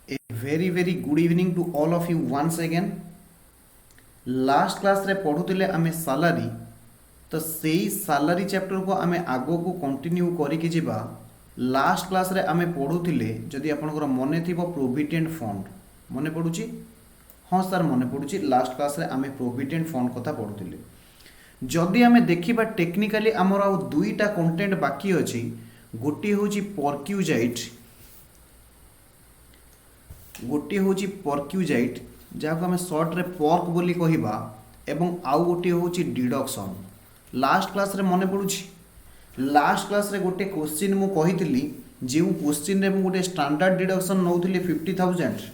A very good evening to all of you once again. Last class रे पढ़ुले आमे salary तो सेई salary chapter को आमे आगो को कंटिन्यू करिकि जिबा। लास्ट क्लास रे आमे पढ़ुले जदि आपनकर मने थिबो प्रोविडेंट फंड मने पडुची। हाँ सर मने पडुची। लास्ट क्लास रे आमे प्रोविडेंट फंड कथा पढ़ुले। जदि आमे देखिबा टेक्निकली आमर आ दुईटा कंटेंट बाकी अछि। गोटी होची पर्क्यूजाइट, गोटे हूँ पर्क्यूजाइट जहाँ आम सर्ट रे पर्क बोली कहिबा एवं आउ गोटे हूँ डिडक्शन। लास्ट क्लास रे मने पड़ुछि। लास्ट क्लास रे गोटे क्वेश्चन मु कहितली जो क्वेश्चन रे मु गोटे स्टैंडर्ड डिडक्शन नौथिली 50,000।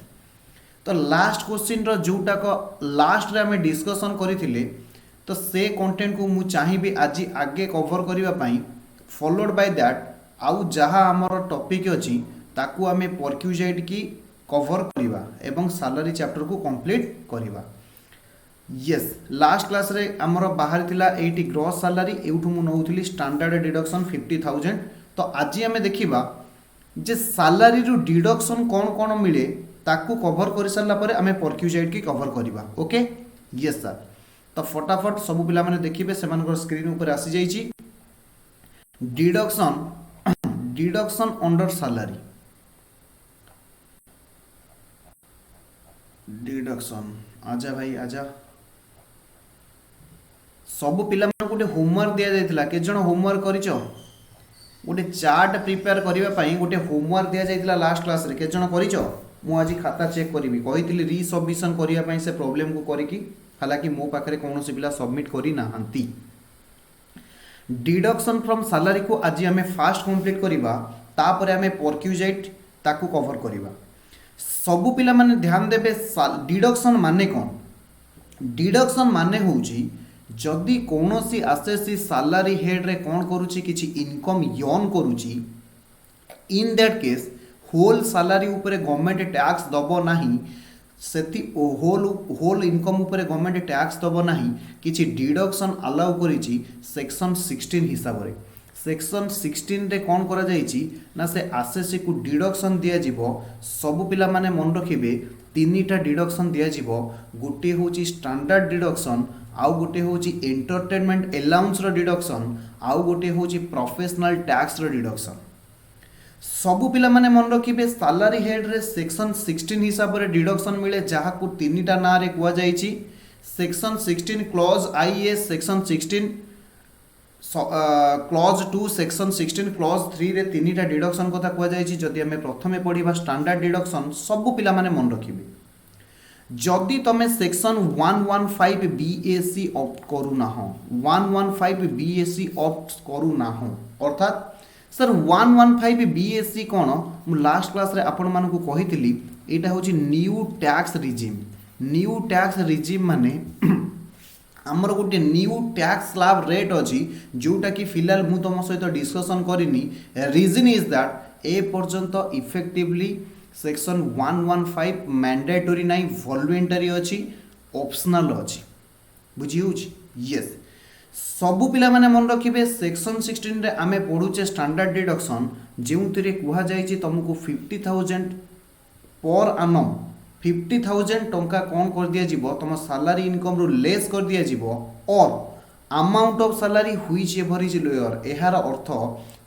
तो लास्ट क्वेश्चन रो जोटाक लास्ट रे आमे डिस्कशन करिथिले तो से कंटेंट को मु चाहिबी आज आगे कवर करिबा पई। फॉलोड बाय दैट आउ जहाँ आमर टॉपिक अछि ताकू आमे पर्क्यूजाइट की कवर करिबा एवं सैलरी चैप्टर को कंप्लीट करिबा। यस लास्ट क्लास रे हमर बाहर थिला 80 ग्रॉस सैलरी एउठु मु नउथिली स्टैंडर्ड डिडक्शन 50,000। तो आज आमे देखिबा जे सैलरी रो डिडक्शन कोन कोन मिले ताकू कवर करि सरला परे आमे पर्क्यूजाइट की कवर करिबा। Okay yes sir. तो फटाफट सब पिला माने देखिबे सेमानकर स्क्रीन ऊपर आसी जाईची। Deduction deduction under salary deduction आजा भाई आजा। सब पिला गोटे होमवर्क दिया जाइथिला। के जण होमवर्क करिचो? गोटे चार्ट प्रिपेयर करिबा पई गोटे होमवर्क दिया जाइथिला लास्ट क्लास रे। के जण करिचो? मु आज खाता चेक करिवि कहिथिली रीसबमिशन करिया पई से प्रॉब्लम को करिकि। हालांकि मो पाखरे कोनोसी पिला सबमिट करि नाहंती। डिडक्शन फ्रॉम सैलरी को आज आमे फास्ट कंप्लीट करिबा तापरे आमे पर्क्यूजाइट ताकू कवर करिबा। सबु पिला माने ध्यान देबे डिडक्शन माने कौन। डिडक्शन माने होउची जदि कोनोसी आसेसी सैलरी हेड रे कौन करूची किछि इनकम यर्न करूची in that case whole salary ऊपर गवर्नमेंट टैक्स दबो नाही। सेति होल इनकम ऊपर गवर्नमेंट टैक्स दबो नाही। किछि डिडक्शन अलाउ करिची सेक्शन 16 हिसाब रे। सेक्शन 16 रे कौन करा जाइची ना से आसेसी को डिडक्शन दिया जिवो। सब पिला माने मन रखिबे तीनटा डिडक्शन दिया जिवो। गोटे होची स्टैंडर्ड डिडक्शन, आउ गोटे होची एंटरटेनमेंट अलाउंस रो डिडक्शन, आउ गोटे होची प्रोफेशनल टैक्स रो डिडक्शन। सब पिला माने मन रखिबे सैलरी हेड रे सेक्शन 16 हिसाब रे डिडक्शन मिले जहा को तीनटा ना रे कुआ जाइची। Section 16 clause IS, section 16 clause 2, section 16 clause 3 रे तीनटा डिडक्शन कथा कुआ जाइची। जदि हमें प्रथमे पढ़िबा स्टैंडर्ड डिडक्शन सब पिला माने मन रखिबे। जदि तमे सेक्शन 115 बीएससी ऑप्ट करू ना हो, 115 बीएससी ऑप्ट करू ना हो अर्थात सर 115 बीएससी कोन मु लास्ट क्लास रे आपण मानकु कहितली एटा होची new tax regime. New tax regime माने आमर गोटे न्यू टैक्स स्लैब रेट अछि जोटा कि फिलहाल मु तुम सहित डिस्कशन करिनी। रीजन इज दैट ए पर्यंत इफेक्टिवली सेक्शन 115 मैंडेटरी नाही, वॉलंटरी अछि, ऑप्शनल अछि। बुझी होछि? यस सबु पिला माने मन रखिबे सेक्शन 16 रे आमे पढुचे स्टैंडर्ड डिडक्शन जेउतिरे कुहा जाईची तुमको 50,000 पर annum 50,000 टंका कौन कर दिया जीवो तुम सैलरी इनकम रो लेस कर दिया जीवो और अमाउंट ऑफ सैलरी हुईच एवरेज लोअर। एहार अर्थ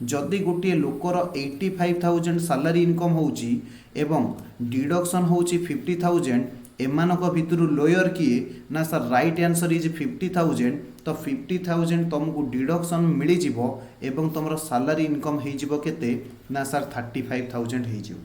जदि गोटे लोकर 85,000 सैलरी इनकम होउची एवं डिडक्शन होउची 50,000 एमानक भितरु लोअर किए ना सर राइट आंसर इज 50,000। तो 50,000 तुमको डिडक्शन मिली जीवो एवं तुमरो सैलरी इनकम हे जीवो केते ना सर 35,000 हे जीवो।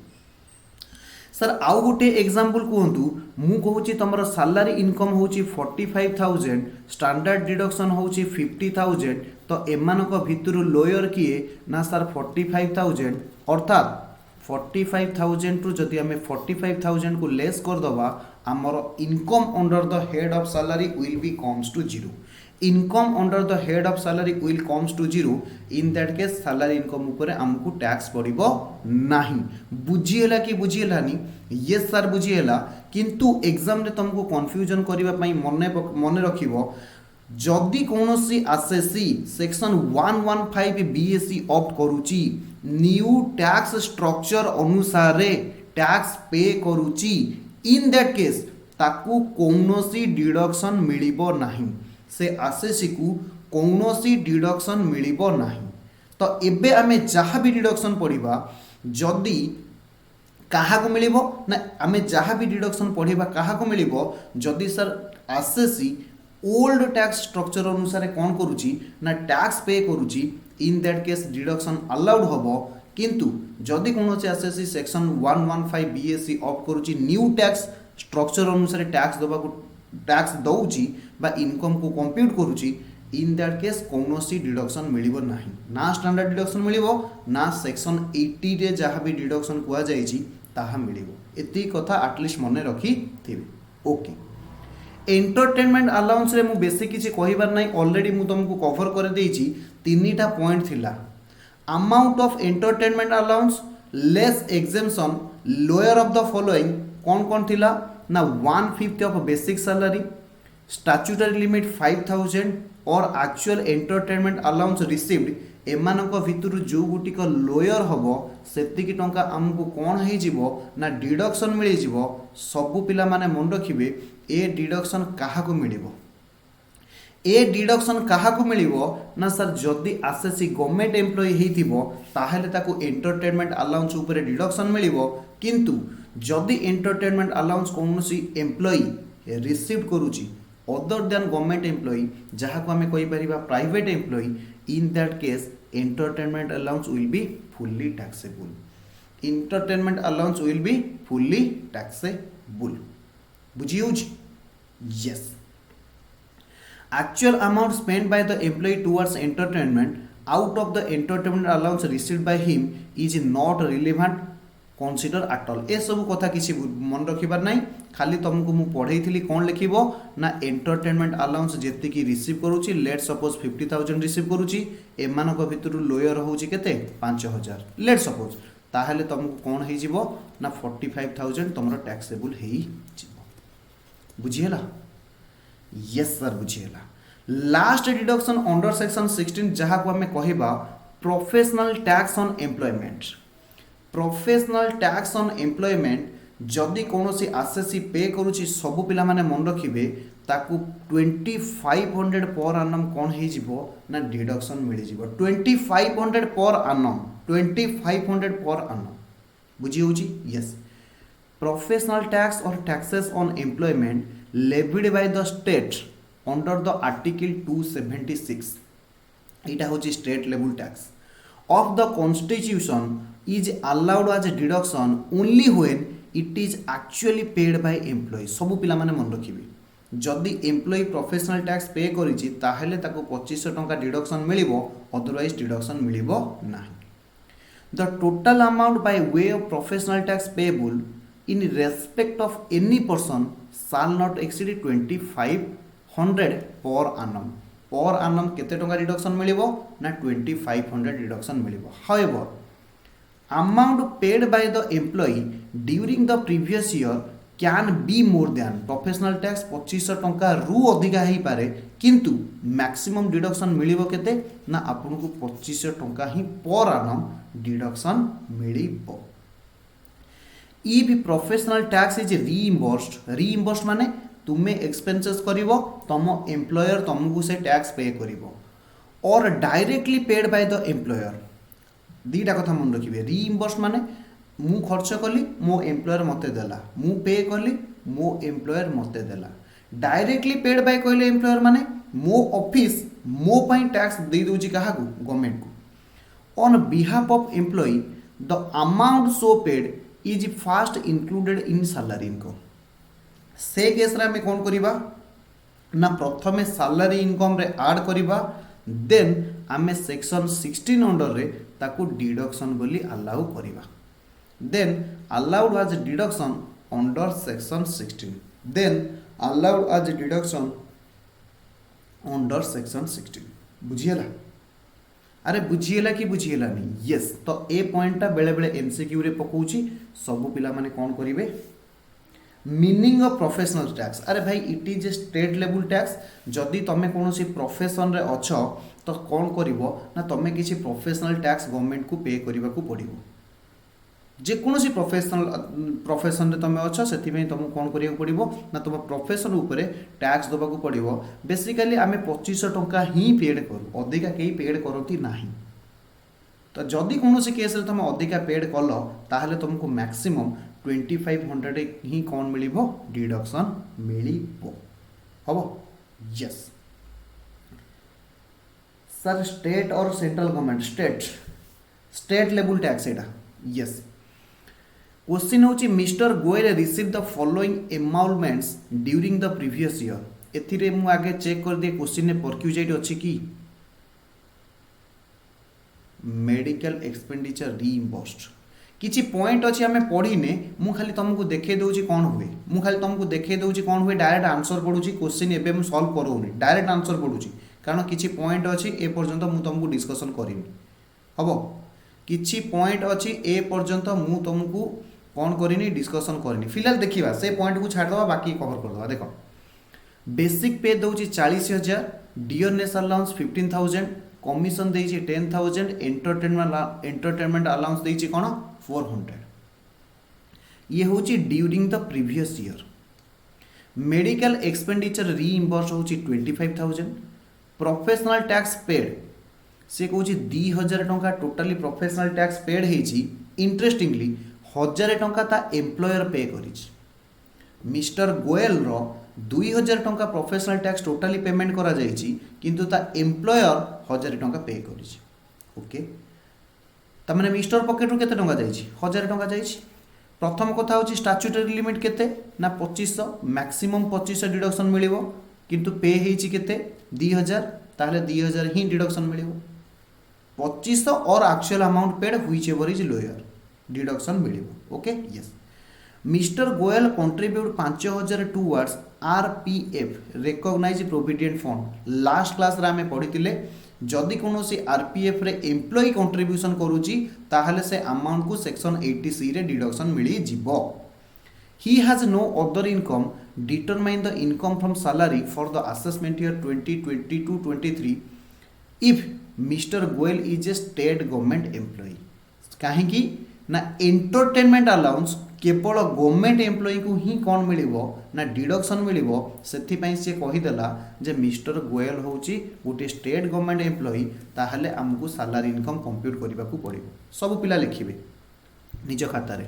सर आउ गोटे एग्जांपल कहतु मु कहूची तुमरो सैलरी इनकम होची 45,000, स्टैंडर्ड डिडक्शन होची 50,000। तो एमानक भितरु लोअर किए ना सर 45,000 अर्थात 45,000 रु जदि हमें 45,000 को लेस कर दबा आमर income under the head of salary will be comes to 0। Income under the head of salary will comes to 0। In that case salary income ऊपर हमको टैक्स पड़िबो नाही। बुझिएला कि बुझिएलानी? Yes sir बुझिएला। किंतु एग्जाम रे तुमको कंफ्यूजन करिबा पई मने रखिबो जदि कौनसी आसेसी सेक्शन 115 बीएससी ऑप्ट करूची न्यू टैक्स स्ट्रक्चर अनुसार टैक्स पे करूची इन दैट केस ताकू कौनसी डिडक्शन मिलिबो नाही से आरसीसी को कौनसी डिडक्शन मिलिबो नाही। तो एबे आमे जहाँ भी डिडक्शन पढ़िबा जदि काहाको मिलिबो ना आमे जहाँ भी डिडक्शन पढ़िबा काहाको मिलिबो जदि sir RCC old tax structure अनुसार कौन करुची ना टैक्स पे करुची इन दैट केस डिडक्शन अलाउड होबो। किंतु जदि कौन आरसीसी सेक्शन 115 बीएससी ऑफ करुची न्यू टैक्स स्ट्रक्चर अनुसार टैक्स दबा को टैक्स दउची बा इनकम को कंप्यूट करुची इन दैट केस कौनसी डिडक्शन मिलिबो नाही ना स्टैंडर्ड डिडक्शन मिलिबो ना सेक्शन 80 रे जहाँ भी डिडक्शन कुआ जाइची ताहा मिलिबो। एती कथा एटलिस्ट मने रखी थिबे। ओके एंटरटेनमेंट अलाउंस रे मु बेसी किछि कहिबार नै ऑलरेडी मु तुमको कवर कर देइची। तीनटा पॉइंट थिला amount of entertainment allowance less exemption lower of the following कौन कौन थिला ना 1/5 of basic salary statutory limit 5000 और एक्चुअल एंटरटेनमेंट अलाउंस रिसीव्ड एमानक भितर जो गुटिक लोयर हम सेतिकी टंका आमको कौन हो ना डिडक्शन मिल जाव। सबू पिला माने मन रखिबे ए डिडक्शन काहाको मिलिबो ए डिडक्शन काहाको मिलिबो ना सर जदि आरसीसी गवर्नमेंट एम्प्लॉय हेतिबो ताहेले ताको एंटरटेनमेंट अलाउंस ऊपर डिडक्शन मिलिबो। किंतु जदि एंटरटेनमेंट अलाउंस कौनसी एम्प्लॉय रिसीव करूची अदर देन गवर्नमेंट एम्प्लॉय जहाँ को आम कहीपर private employee in that case entertainment allowance will be fully taxable. Entertainment allowance will be fully taxable. बुझी yes actual amount spend by the employee towards entertainment out of the entertainment allowance received by him is not relevant consider eight all. ए सब कथा किसी मन रखिबार नहीं खाली तुमको मु पढ़ाई कौन लिखिबो ना एंटरटेनमेंट अलाउंस जेतिकी रिसीव करूची लेट सपोज 50,000 रिसीव करूची एमानक भितर लोयर होउची केते 5000 लेट सपोज ताहले तुमको कौन हो जिवो ना 45,000 तुमरो टैक्सेबल हेई जिवो। बुझिएला यस सर बुझिएला। लास्ट डिडक्शन अंडर सेक्शन 16 जहाँ को आम कहबा professional tax on employment. Professional tax on employment जदि कौन सी आरसीसी पे करुची सबू पिला माने मन रखिबे ताकू 2500 पर आनम कौन हो जिवो ना डिडक्शन मिल जिवो 2500 पर आनम 2500 पर आनम। बुझी होची यस। प्रोफेशनल टैक्स और taxes on employment levied by the state under the article 276 इटा होची state level tax of the constitution is allowed as a deduction only when it is actually paid by employee। सबू पिला माने मन रखिबे जदि employ professional tax पे करिछि ताहेले ताको 2500 टंका डिडक्शन मिलिबो अदरवाइज डिडक्शन मिलिबो नाही। The total amount by way of professional tax payable in respect of any person shall not exceed 2500 per annum केते टंका डिडक्शन मिलिबो ना 2500 डिडक्शन मिलिबो। However amount paid by the employee during the previous year can be more than professional tax 2500 टंका रु अधिका ही पारे किंतु मैक्सिमम डिडक्शन मिलिबो केते ना आपन को 2500 टंका ही पर annum डिडक्शन मिलिबो। If professional tax is reimbursed माने तुमे एक्सपेंसेस करिवो तम एम्प्लॉयर तुमको से टैक्स पे करिवो और directly paid by the employer. दीटा कथा मन रखिए रीइंबर्स माने मु खर्च कली मो एम्प्लॉयर मते देला मु पे कली मो एम्प्लॉयर मते देला। डायरेक्टली पेड बाय कहले एम्प्लॉयर माने मो ऑफिस मो पई टैक्स दे दोची कहा को गवर्नमेंट को on behalf of employee the amount so paid is first included in salary income. से केस रे हमें कौन करिबा ना प्रथमे सैलरी इनकम रे ऐड करिबा देन आमे सेक्शन 16 अंडर रे ताकू डिडक्शन बोली अलाउ करिबा then allowed as deduction under section 16 then allowed as deduction under section 16। बुझिएला अरे बुझिएला कि बुझिएला नहीं यस। तो ए पॉइंटा बेले बेले एमसीक्यू रे पकोची सबु पिला माने कोन करिवे मीनिंग ऑफ प्रोफेशनल टैक्स। अरे भाई it is a state level tax जदि तुम कौन प्रोफेशन रे अच्छ तो कौन करिवो ना तुम किसी प्रोफेशनल टैक्स गवर्नमेंट को पे करने को पड़ो जेकोसी प्रोफेशन तुम अच्छ से तुमको कौन करा पड़ो ना तुम प्रोफेशन उपरे टैक्स देवाक पड़ो। बेसिकाली आम 2500 टंका ही पेड करूँ, अधिका कहीं पेड करती ना। तो जदि कौन केस तुम अधिका पेड कल ताहले तुमको मैक्सिमम 2500 ही कौन मिल डिडक्शन मिल हम। यस सर स्टेट और central government state level tax एटा। यस क्वेश्चन हूँ mister Goyal receive the following emoluments during the previous year. एथिरे मु आगे चेक कर दिए क्वेश्चन ने परक्यूजाइट अच्छी कि मेडिकल एक्सपेंडिचर रीइंबर्स्ड किछि पॉइंट अच्छी आम पढ़ीने मु खाली तुमको देखे दूची कौन हुए, मु खाली तुमको देखे दूची कौन हुए, डायरेक्ट आंसर पढ़ुची क्वेश्चन एबे मु सॉल्व करूनी, डायरेक्ट आंसर पढ़ुची कारण किछि पॉइंट अच्छी ए पर्यंत मु तुमको डिस्कशन करिनी हम। किछि पॉइंट अच्छी ए पर्यंत मु तुमको कौन करिनी डिस्कशन करिनी। फिलहाल देखिबा से पॉइंट को छाड़दवा बाकी कवर करदवा। देखो बेसिक पे दउची 40,000, डियरनेस अलाउंस 15,000, कमिशन देइछि 10,000, एंटरटेनमेंट अलाउंस देइछि कोन 400। ये होची during the previous year. Medical expenditure reimburse होची 25,000। प्रोफेशनल टैक्स पेड से कहूँ 2,000 टंका टोटाली प्रोफेशनल टैक्स पेड होती। इंटरेस्टिंगली 1,000 टंका ता एम्प्लॉयर पे करिछि। मिस्टर गोयल रो 2,000 टंका प्रोफेशनल टैक्स टोटाली पेमेंट करा जाइछि किंतु ता एम्प्लॉयर 1,000 टंका पे करिछि। ओके तमाने मिस्टर पॉकेट रू केते टंका जाइछि 1,000 टंका जाइछि। प्रथम कथा होछि स्टैट्यूटरी लिमिट केते ना 2500, मैक्सिमम 2500 डिडक्शन मिलिबो किंतु पे हेछि केते 2,000 ताहले 2,000 ही डिडक्शन मिलिबो। 2500 और actual amount paid whichever is lower deduction मिलिबो। Okay yes mister Goyal contribute 5,000 towards RPF recognised provident fund. Last class रे आमे पढितिले जदि कोनोसी आरपीएफ रे एम्प्लॉय कंट्रीब्यूशन करूची ताहले से अमाउंट को सेक्शन 80C रे डिडक्शन मिली जिवो। He has no other income. Determine the income from salary for the assessment year 2022-23 if Mr. Goel is a state government employee. कहीं ना एंटरटेनमेंट अलाउंस केवल गवर्नमेंट एम्प्लॉई को ही कौन मिलिबो ना डिडक्शन मिलिबो। सेथिपई से कहीदेला जे मिस्टर गोयल होची गोटे स्टेट गवर्नमेंट एम्प्लॉई ताहले हमको सैलरी इनकम कंप्यूट करबा को पड़िबो। सब पिला लिखिबे निज खाता रे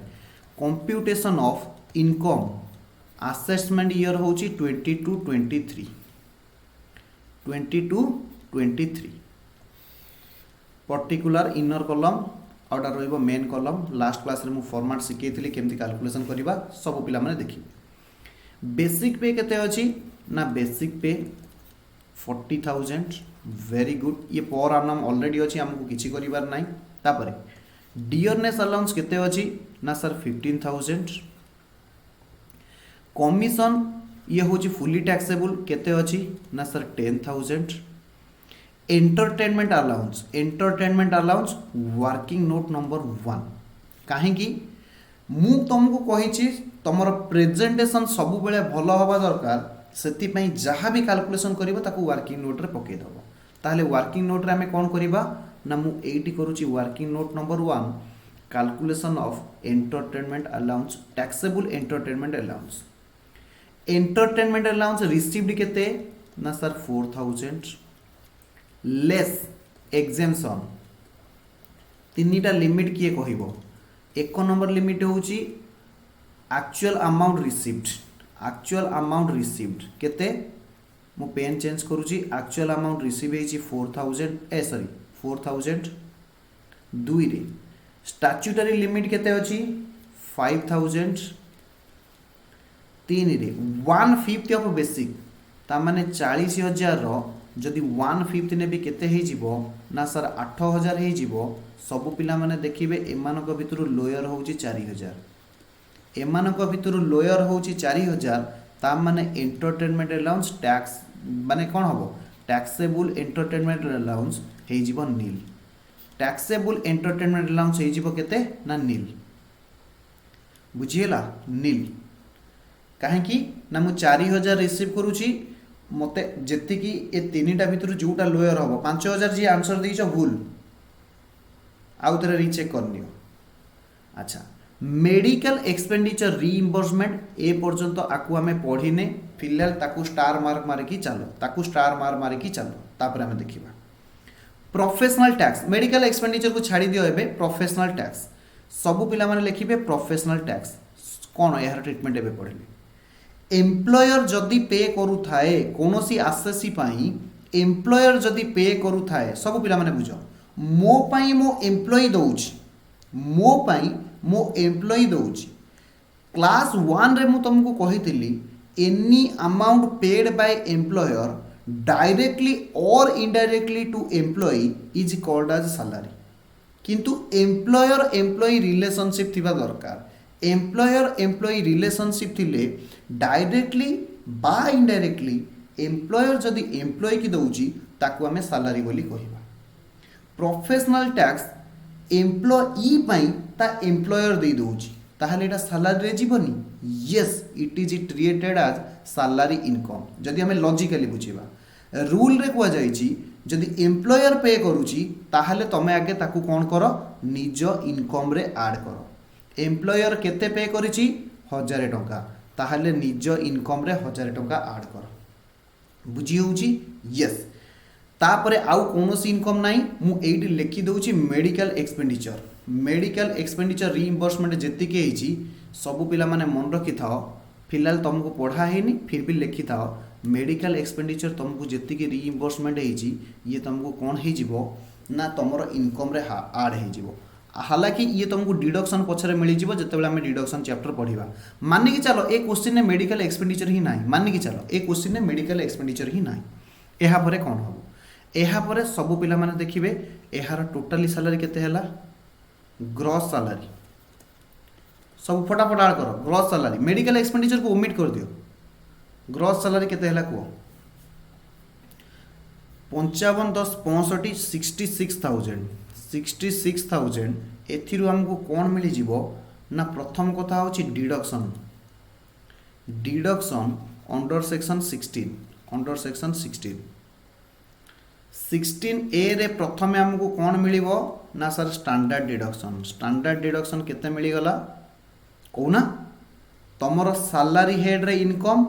computation of income assessment year होची 22-23 22-23 पर्टिकुलर इनर कॉलम आउटा रहिबो मेन कॉलम। लास्ट क्लास रे मु फॉर्मेट सिखेइथिली केमती कैलकुलेशन करबा सब पिला माने देखिबे। बेसिक पे केते अछि ना बेसिक पे 40,000 वेरी गुड ये पर आनम ऑलरेडी अछि हमको किछि करिवार नाही। तापरे डियरनेस अलाउंस केते अछि ना सर 15,000। कमिशन ये होची फुली टैक्सेबल केते अछि ना sir 10,000। Entertainment allowance working note number 1 कहीं मु तुमको कही तुम प्रेजेंटेशन सब बेले भल हवा दरकार से जहाँ भी कैलकुलेशन कर वर्किंग नोट रे पकईदेव। ताहले वर्किंग नोट रे आमे कौन करबा ना मु एटी करूची working note number 1 calculation of entertainment allowance taxable entertainment allowance. Entertainment allowance received केते ना सर 4,000 लेस एग्जेम्पशन। तीनटा लिमिट किए कहबो। एक नंबर लिमिट होची एक्चुअल अमाउंट रिसीव्ड केते मु पेन चेंज करूची एक्चुअल अमाउंट रिसीव हेची 4,000 दुई रे स्टैट्यूटरी लिमिट केते अछि 5,000 तीन रे 1/5 ऑफ बेसिक ता माने 40,000 रो जदि 1/5 ने भी केते हे जिवो ना सर 8,000 हे जिवो। सब पिला माने देखिबे एमानक भितरु लोयर होउची 4,000 एमानक भितरु लोयर होउची 4,000 ता माने एंटरटेनमेंट अलाउंस टैक्स माने कोन हबो टैक्सेबल एंटरटेनमेंट अलाउंस हे जिवो नील। टैक्सेबल एंटरटेनमेंट अलाउंस हे जिवो केते ना नील बुझिएला नील। काहे ना मु 4,000 रिसीव करूची मते जेति की ए तीनटा भितर जोटा लोयर हबो 5,000 जी आंसर देइछो भूल आउ तरे रीचेक करनियो। अच्छा मेडिकल एक्सपेंडिचर रीइंबर्समेंट ए पर्यंत आकु आमे पढ़ीने फिलहाल ताकू स्टार मार्क मारिकी चलो ताकू स्टार मार्क मारिकी चलो तापर आमे देखिबा प्रोफेशनल टैक्स मेडिकल एक्सपेंडिचर को छाड़ी दियो एबे प्रोफेशनल टैक्स सबु पिला माने लिखिबे प्रोफेशनल टैक्स कोन यार ट्रीटमेंट एबे पढ़िले एम्प्लॉयर जदि पे करू थाए कोनोसी आसेसी पाई एम्प्लॉयर जदि पे करू थाए सबु पिला माने बुझो मो पाई मो एम्प्लॉय दउची मो पाई मो एम्प्लॉय दउची क्लास 1 रे मु तुमको कहितली any amount paid by employer directly और indirectly to employee is called as salary किंतु एम्प्लॉयर एम्प्लॉय रिलेशनशिप थिबा दरकार एम्प्लॉयर एम्प्लॉय रिलेशनशिप थिले डायरेक्टली बा इनडायरेक्टली एम्प्लॉयर जदि एम्प्लॉय की दउची ताकू आमे सैलरी बोली कहिबा प्रोफेशनल टैक्स एम्प्लॉई पाई ता एम्प्लॉयर दे दउची ताहले एटा सैलरी रे जीवनी yes it is treated as salary income जदि हमें लॉजिकली बुझिबा रूल रे कुआ जाईची जदि एम्प्लॉयर पे करूची ताहले तमे आगे ताकू कोन करो निज इनकम रे ऐड करो एम्प्लॉयर केते पे करिची 1000 टंका ताहले निज इनकम रे 1000 टंका ऐड करो बुझी होउची यस तापरे आउ कोनोसी इनकम नाही मु एइटी लिखि दउची मेडिकल एक्सपेंडिचर रीइंबर्समेंट जेति के हिची सबु पिला माने मन रखि थाओ फिलहाल तुमको पढ़ा हैनी फिर भी लिखि थाओ मेडिकल एक्सपेंडिचर तुमको जेति के रीइंबर्समेंट हिची ये तुमको कोन हे जिवो ना तमरो इनकम रे ऐड हे जिवो हालांकि ये तुमको डिडक्शन पछरे मिली जिवो जतेबेला हम डिडक्शन चैप्टर पढ़िबा मानि कि चलो ए क्वेश्चन ने मेडिकल एक्सपेंडिचर ही नाही मानि कि चलो ए क्वेश्चन ने मेडिकल एक्सपेंडिचर ही नाही एहा परे कोन हो एहा परे सबु पिला माने देखिबे एहार टोटली सैलरी केते हला ग्रॉस सैलरी सब फटाफट ऐड करो ग्रॉस सैलरी मेडिकल एक्सपेंडिचर को ओमिट कर दियो ग्रॉस सैलरी केते हला को 55 10 65 66,000 एथिरु हमको कोन मिली जिवो ना प्रथम कथा होची डिडक्शन अंडर सेक्शन 16 ए रे प्रथमे हमको कौन मिलिबो ना सर स्टैंडर्ड डिडक्शन केते मिली गला कोना तमरो सैलरी हेड रे इनकम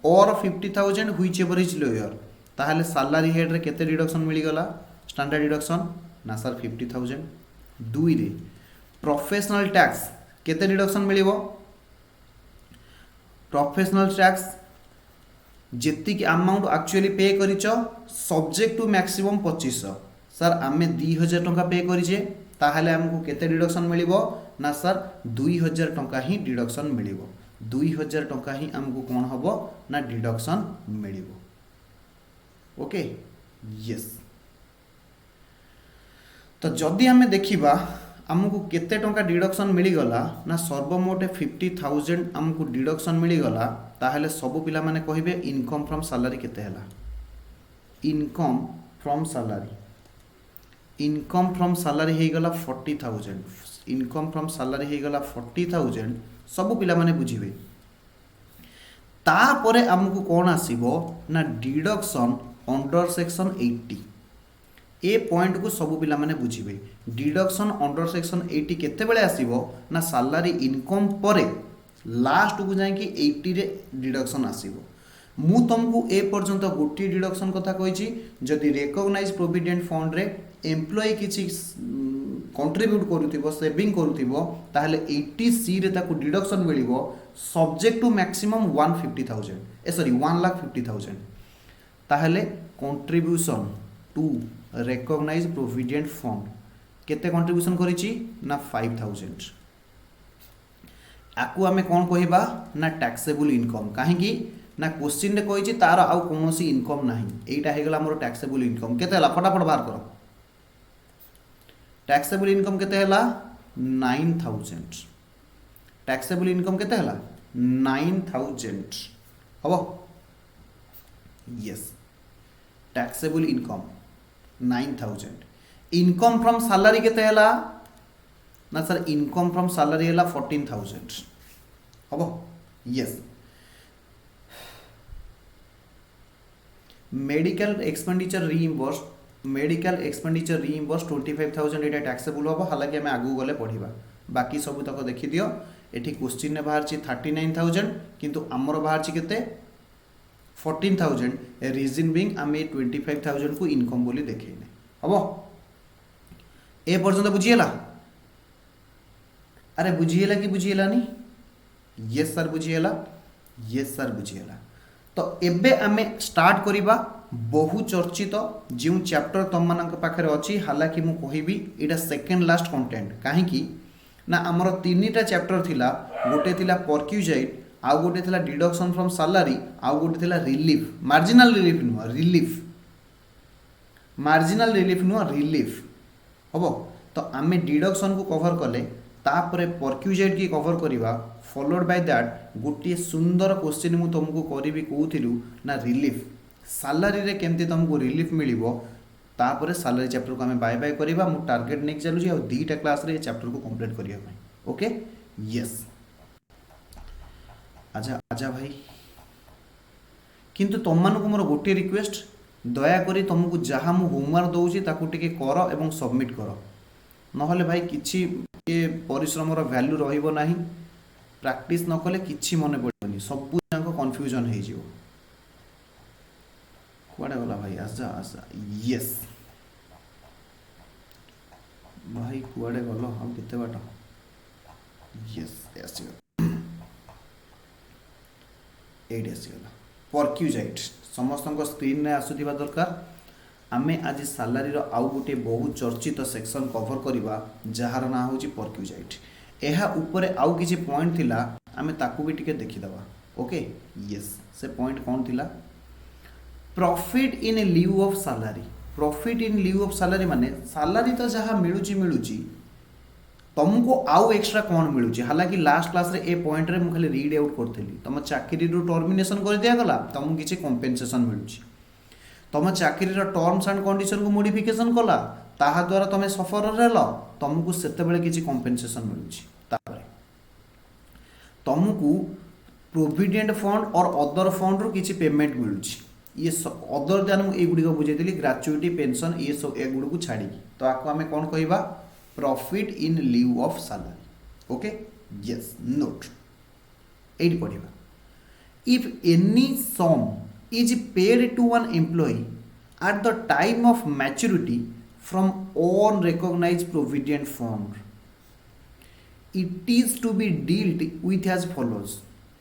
और 50,000 व्हिच एवर इज लोअर ताहले सैलरी हेड रे केते डिडक्शन मिली गला स्टैंडर्ड डिडक्शन ना सर 50,000 दुई रे प्रोफेशनल टैक्स केते डिडक्शन मिलिबो प्रोफेशनल टैक्स जेति की अमाउंट एक्चुअली पे करिच सब्जेक्ट टू मैक्सिमम 2500 सर आमे 2000 टंका पे करिचे ताहले हमको केते डिडक्शन मिलिबो ना सर 2000 टंका ही डिडक्शन मिलिबो 2000 टंका ही हमको कोन हबो ना डिडक्शन मिलिबो ओके यस तो जदि हमें देखिबा हमको केते टंका डिडक्शन मिली गला ना सर्वमोट 50,000 हमको डिडक्शन मिली गला ताहले सबु पिला माने कहिबे इनकम फ्रॉम सैलरी केते हला इनकम फ्रॉम सैलरी हे गला 40,000 इनकम फ्रॉम सैलरी हे गला 40,000 सबु पिला माने बुझिबे तापरे हमको कोन आसीबो ना डिडक्शन अंडर सेक्शन 80 ए पॉइंट को सब पिला माने बुझिबे डिडक्शन अंडर सेक्शन 80 केते बेले आसीबो ना सैलरी इनकम परे लास्ट को जाय कि 80 रे डिडक्शन आसीबो मु तुमको ए पर्यंत गोटी डिडक्शन कथा कहिछि जदि रिकॉग्नाइज प्रोविडेंट फंड रे एम्प्लॉय किछि कंट्रीब्यूट करूथिबो सेविंग करूथिबो ताहले 80 सी रे ताको डिडक्शन मिलिबो सब्जेक्ट टू मैक्सिमम 1,50,000 ताहले contribution to recognise provident fund केते कंट्रीब्यूशन करिछि ना 5,000 आकु आमे कोन कहिबा ना टैक्सेबल इनकम काहेकि ना क्वेश्चन रे कहिछि तार आउ कोनोसी इनकम नाही एटा हे गला मोर टैक्सेबल इनकम केते हला फटाफट बाहर करो टैक्सेबल इनकम केते हला 9,000 टैक्सेबल इनकम केते हला 9,000 हबो yes taxable income 9,000 income from salary केते हला ना सर इनकम फ्रॉम सैलरी हला 14,000 हबो यस मेडिकल एक्सपेंडिचर रीइंबर्स 25,000 एटा टैक्सेबल हबो हालांकि हमें आगु गले पढ़िबा बाकी सब तक देखी दियो एठी क्वेश्चन ने बाहर 39,000 किंतु आमर बाहर केते 14,000 रीजन बिंग आम 25,000 को इनकम बोली देखने हम ए पर्यंत बुझीगला अरे बुझीगला कि बुझीगलानी यस सर बुझीगला यस सर बुझीगला तो एबे आमे स्टार्ट करिबा बहु चर्चित जो चैप्टर तुम मान पाखे अच्छी हालांकि मु कहबी एटा सेकेंड लास्ट कंटेंट कहीं ना आमर तीन चैप्टर थिला गोटे थिला परक्यूजाइट आउ गोटे थिला डिडक्शन फ्रॉम सैलरी आउ गोटे थिला रिलीफ मार्जिनल रिलीफ नुह रिलीफ मार्जिनल रिलीफ नुह रिलीफ हम तो आमे डिडक्शन को कवर कले तापर परक्यूजाइट की कवर करवा फॉलोड बाय दैट गोटे सुंदर क्वेश्चन मु तुमको करी कहूलु ना रिलीफ सैलरी रे केमती तुमको रिलीफ मिलिबो तापर सैलरी चैप्टर को आम बाय बाय करवा मु टार्गेट नहीं चलुची और 2टा क्लास रे चैप्टर को कंप्लीट करने ओके यस आजा आजा भाई किंतु तुम मानक मोर गोटे रिक्वेस्ट दयाकोरी तुमको जहाँ मु होमवर्क दौची ताकू टिके कर एवं सबमिट कर नहले भाई किछि ये परिश्रमर वैल्यू रहिबो नाही प्रैक्टिस न कले किछि मने पड़बनी सब जाक कंफ्यूजन हो जिवो कुआडे गला भाई आजा आजा यस भाई कुआडे गलो हम केते बाट यस यस एडी आसीगला परक्यूजाइट समस्त स्क्रीन रे आसुथिबा दरकार आमे आज सैलरी रो आउ गोटे बहुत चर्चित सेक्शन कवर करवा जार ना हूँ परक्यूजाइट यह उपरे आउ किसी पॉइंट थिला आमे ताकू भी टिके देखिदवा ओके यस से पॉइंट कौन थिला profit in lieu of salary profit in lieu of salary माने सैलरी तो जहाँ मिलुची तुमको आउ एक्स्ट्रा कौन मिलूची हालांकि लास्ट क्लास रे ए पॉइंट रे मु खाली रीड आउट करथली तुम चाकरी रो टर्मिनेशन कर दिया गला तुमको किसी कंपेनसेशन मिलूची तुम चाकरी रो टर्म्स एंड कंडीशन को मॉडिफिकेशन कला ताहा द्वारा तुम सफर रहल तुमको सेते बेले किसी कंपेनसेशन मिलूची तापर तुमको प्रोविडेंट फंड और अदर फंड रो किसी पेमेंट मिलूची ये अदर दैन मु एगुडी को बुझेइली ग्रेच्युटी पेंशन ये सब एगुडी को छाड़ी तो आको आमे कोन कहबा profit in lieu of salary okay yes note एटी पढ़िबा if any sum is paid to one employee at the time of maturity from unrecognized provident fund it is to be dealt with as follows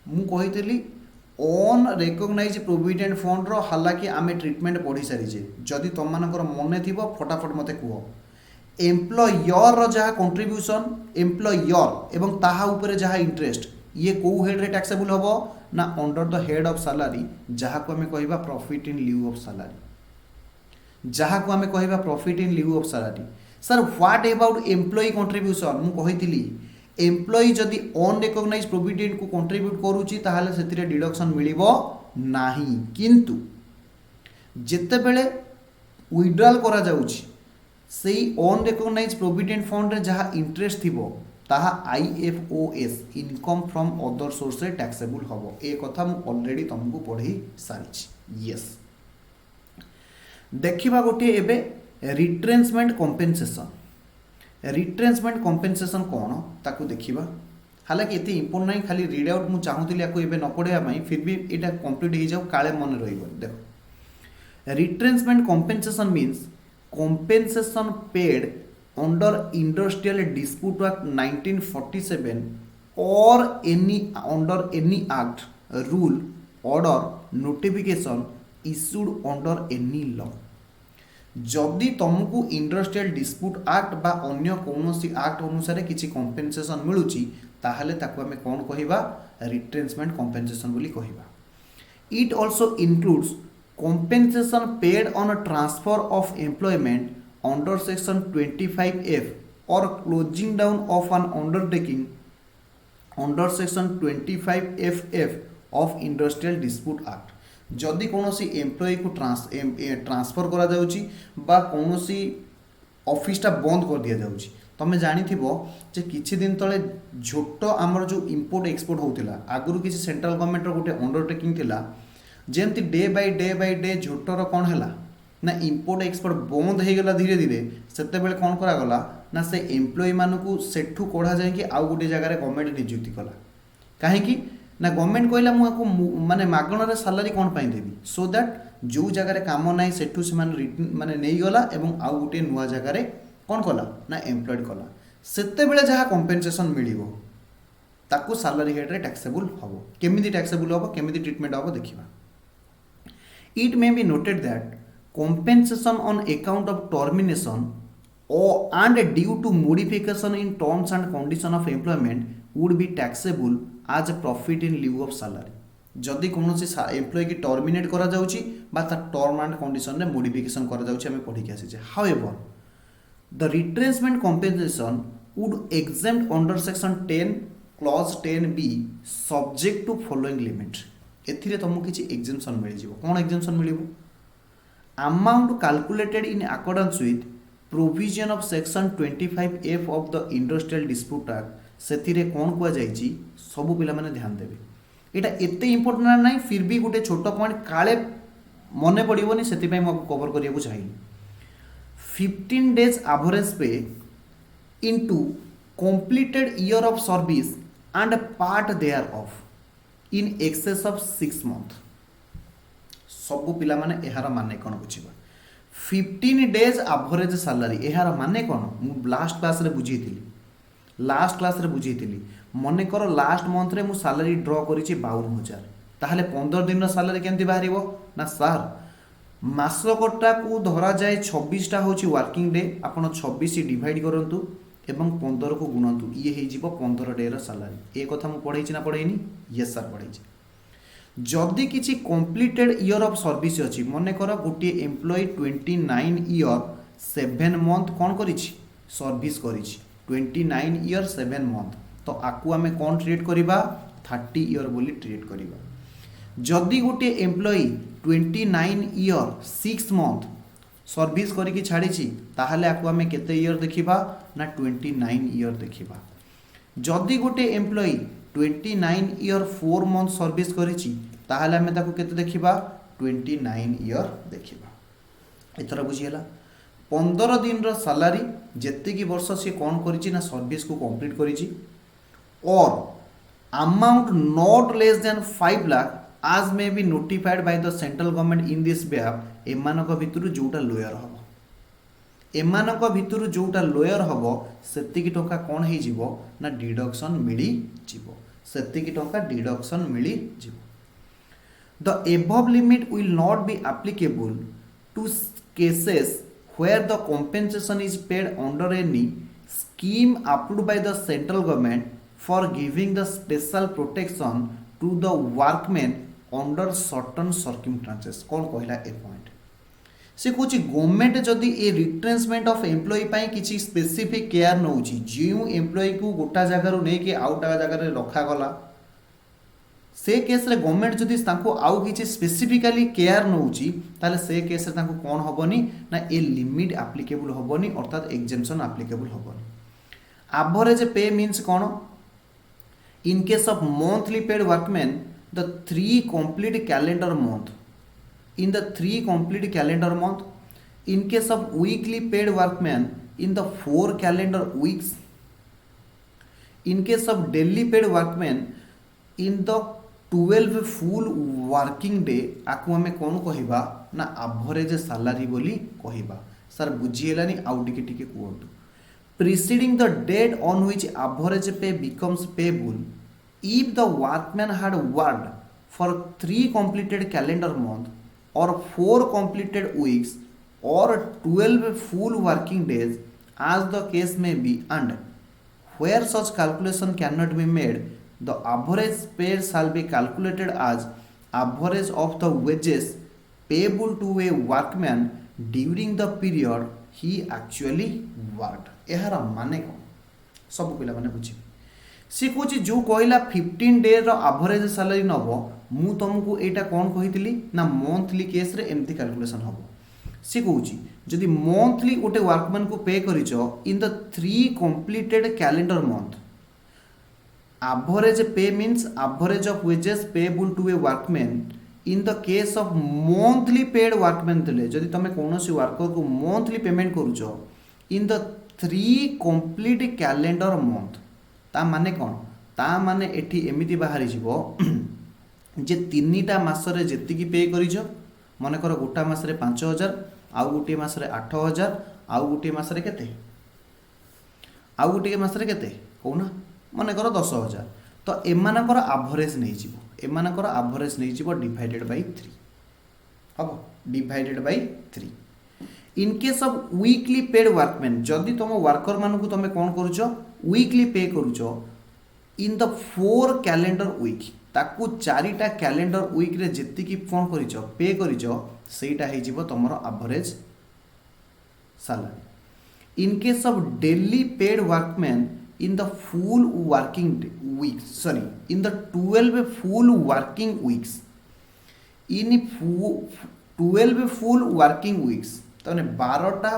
मु कहितली अनरेकग्नाइज provident fund रो हालांकि आमे treatment पढ़ी सारी जदि तुम मानकर मन थी फटाफट मते कह एम्प्लॉयर रो जहाँ कंट्रीब्यूशन एम्प्लॉयर एवं ताहा ऊपर जहाँ इंटरेस्ट ये कौ हेड रे टैक्सेबल होबो ना under the head of salary जहाँ को आमे कहबा profit in lieu of salary जहाँ को आमे कहबा profit in lieu of salary sir what about employee contribution मु कहितली एम्प्लॉय जदि अनरिकग्नाइज प्रोविडेंट को कंट्रीब्यूट करूची ताहाले सेतिरे डिडक्शन मिलिबो नाही किंतु जेते बेले विड्रॉल करा जाउची सेही अनरिकग्नाइज प्रोविडेंट फंड रे जहाँ इंटरेस्ट थिबो ताहा IFOS income from other source रे टैक्सेबल हबो ए कथा मु ऑलरेडी तुमको पढ़ी सारी यस देखिबा गोटे एबे रिट्रेंचमेंट कंपेनसेशन कौन ताकू देखिबा हालांकि एते इंपोर्टेंट नहीं खाली रीड आउट मु चाहूतिली याको एबे न पढ़िया पई फिर भी एटा कंप्लीट हो जाऊ काले मन रहिबो देखो retrenchment compensation means compensation paid under Industrial Dispute Act 1947 or under any act, rule, order, notification issued under any law. जदि तुमको इंडस्ट्रियल डिस्प्यूट एक्ट बा अन्य कौनसी एक्ट अनुसार किसी कंपेनसेशन मिलूची ताहले ताको आमे कोन कहिबा रिट्रेंचमेंट कंपेनसेशन बोली कहिबा it also includes compensation paid on transfer of employment under section 25F or closing down of an undertaking under section 25FF of Industrial Dispute Act जदि कौनसी एम्प्लॉय को ट्रांसफर करा जाउची बा कौनसी ऑफिसटा बंद कर दिया जाउची तमे जानी थिबो जे किछि दिन तले झोट आमर जो इंपोर्ट एक्सपोर्ट होतिला आगुरु किछि सेंट्रल गवर्नमेंट रो गोटे अंडरटेकिंग थिला जेमति डे बाय डे झोटर कोन हला ना इंपोर्ट एक्सपोर्ट बंद हो गला धीरे धीरे से कौन करागला ना से एम्प्लॉई मानू सेठू कढ़ा जाए आउ गोटे जगह गवर्नमेंट नियुक्ति कला कहीं ना गवर्नमेंट कहला मुझे माने मागणार सालारी कौन पाई देवी सो दैट जो जगह काम ना सेठू से माने नहीं गला एवं आउ गोटे नुआ जगह कौन कला ना एम्प्लॉयड कला सेते बेले जहाँ कंपेनसेशन मिलिबो ताकू सालारी हेड रे टैक्सेबल हबो केमिति टैक्सेबल हबो केमिति ट्रीटमेंट हबो देखिबा it may be noted that compensation on account of termination or and due to modification in terms and condition of employment would be taxable as a profit in lieu of salary जदि कौन employ की terminate करा जाउची बा ता term and condition रे modification करा जाउची हमें पढ़ी के आसी however the retrenchment compensation would exempt under section 10 clause 10b subject to following limit एथिरे तुमको किछि एग्जेम्पशन मिल जिवो कोन एग्जेम्पशन मिलिबो amount calculated in accordance with provision of section 25F of the Industrial Dispute Act सेथिरे कौन कुआ जाइछि सब पिला माने ध्यान देबे एटा एते इंपोर्टेंट नाही फिर भी गोटे छोट पॉइंट काले मने पड़िबोनी सेति पई म कवर करिया को चाहिए 15 days average pay into completed year of service and part thereof in excess of 6 months सबू पिला माने एहार माने कौन बुझीबा 15 days एवरेज सैलरी एहार माने कौन मु लास्ट क्लास रे बुझीथिली मने करो लास्ट मंथ रे मु सैलरी ड्रॉ करिछि 52000 ताहले 15 दिन रो सैलरी केमति बाहरिबो ना सर मासकटा को धरा जाए 26 टा होछि वर्किंग डे आपण 26 डिवाइड करंतु एवं 15 को गुणंतु ये हे जीवो 15 डे रो सैलरी ए कथा मु पढैछि ना पढैनी यस सर पढैछि जदि किसी कम्प्लीटेड ईयर ऑफ सर्विस अच्छी मन कर गोटे एम्प्लॉय 29 ईयर 7 मंथ कौन करिछि सर्विस करिछि 29 ईयर 7 मंथ तो आकु आमे कौन ट्रीट करिबा 30 ईयर बोली ट्रीट करिबा जदि गोटे एम्प्लॉय 29 ईयर 6 मंथ सर्विस करिकि छाड़िछि ताहले आकु आमे केते ईयर देखिबा ना 29 ईयर देखिबा जदि गोटे एम्प्लॉय 29 ईयर 4 मंथ सर्विस करिछि ताहले हमें ताको केते देखिबा 29 ईयर देखिबा एथरा बुझियला 15 दिन रो सैलरी जेते की वर्ष से कोन करिछि ना सर्विस को कंप्लीट करिछि और amount not less than 5 lakh as may be notified by the central government in this behalf एमानक भितरु जोटा लोयर हबो एमानक भितरु जोटा लोयर हबो सेतिकी टंका कोन हे जिवो ना डिडक्शन मिली जिवो सेतिकी टंका डिडक्शन मिली जिवो The above limit will not be applicable to cases where the compensation is paid under any scheme approved by the central government for giving the special protection to the workmen under certain circumstances. कौन कहला ए point से कुछ government जदि ए retrenchment of employ पाई किछि specific care नउछि जिउ employ को गोटा जगह रो नै के आउटा जगह रे रखा गला से केस रे गवर्नमेंट जदि तांको आउ किछि स्पेसिफिकली केयर नउछि ताले से केस रे तांको कोन हबोनी ना ए लिमिट एप्लीकेबल हबोनी अर्थात एग्जेम्पशन एप्लीकेबल हबोनी एवरेज पे means cone in case of monthly paid workman the 3 complete calendar month in the 3 complete calendar month in case of weekly paid workman in the 4 calendar weeks in case of daily paid workman in the 12 full working day आकु हमें कौन कहिबा ना average salary बोली कहिबा sir बुझिएलानी आउ टिके कहतु preceding the date on which average pay becomes payable if the workman had worked for 3 completed calendar month or 4 completed weeks or 12 full working days as the case may be and where such calculation cannot be made the average pay shall be calculated as average of the wages payable to a workman during the period he actually worked एहार माने कौन सब पिला माने बुझी सी कहूँ जो कहला 15 day रो average salary नब मु तुमको एटा कौन कही ना मंथली केस रे एमती कैलकुलेशन हम सी कहूँ जदि मंथली गोटे वर्कमैन को पे करिच in the 3 completed calendar month average pay means average of wages payable to a workman in the case of monthly paid workman थे जदि तुम कौन वर्कर को मंथली पेमेंट करुच in the 3 complete calendar month ता माने कौन ता माने एठी एमिति बाहरी जीवो जे 3टा मासरे जेतिकी पे करिछ मन कर गोटा मासरे 5000 आउ गोटे मासरे 8000 आउ गोटे मासरे केते आउ गोटे मासरे केते कोना मन कर 10000 तो एमानकर एवरेज नहीं जीवो एमानकर एवरेज नहीं जीवो डिवाइडेड बाय 3 हम divided by 3 in case of weekly paid workman जदि तुम वर्कर मानक तुम कौन करुच वीकली पे करुच इन द 4 कैलेंडर वीक ताकू 4टा कैलेंडर वीक रे जेतिकी कौन करिच पे करिच सेटा हे जीवो तमरो average salary in case of daily paid workman in the full working week sorry in the 12 full working weeks in 12 full working weeks तने 12टा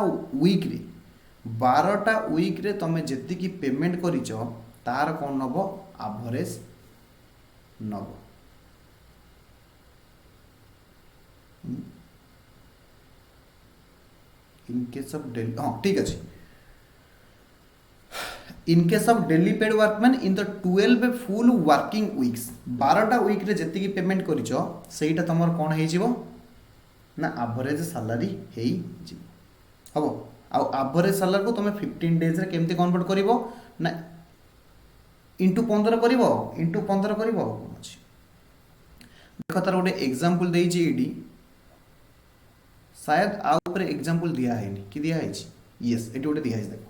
वीक रे तमे जेतिकी पेमेंट करिच तार कोन नबो एवरेज नबो इन केस ऑफ डेली हां ठीक अछि in case of daily paid workman in the 12 full working weeks 12टा वीक रे जेतिकी पेमेंट करिच सेटा तमर कोन हे जिवो ना एवरेज सैलरी हे जिवो हबो आ एवरेज सैलरी को तुम 15 डेज रे केमती कन्वर्ट करिवो ना इंटू 15 करिवो इंटू 15 करिवो कोन अछि देखो तार गोटे एग्जांपल देई छी एडी शायद आ ऊपर एग्जांपल दिया है नहीं कि दिया है यस एटी गोटे दिया है देखो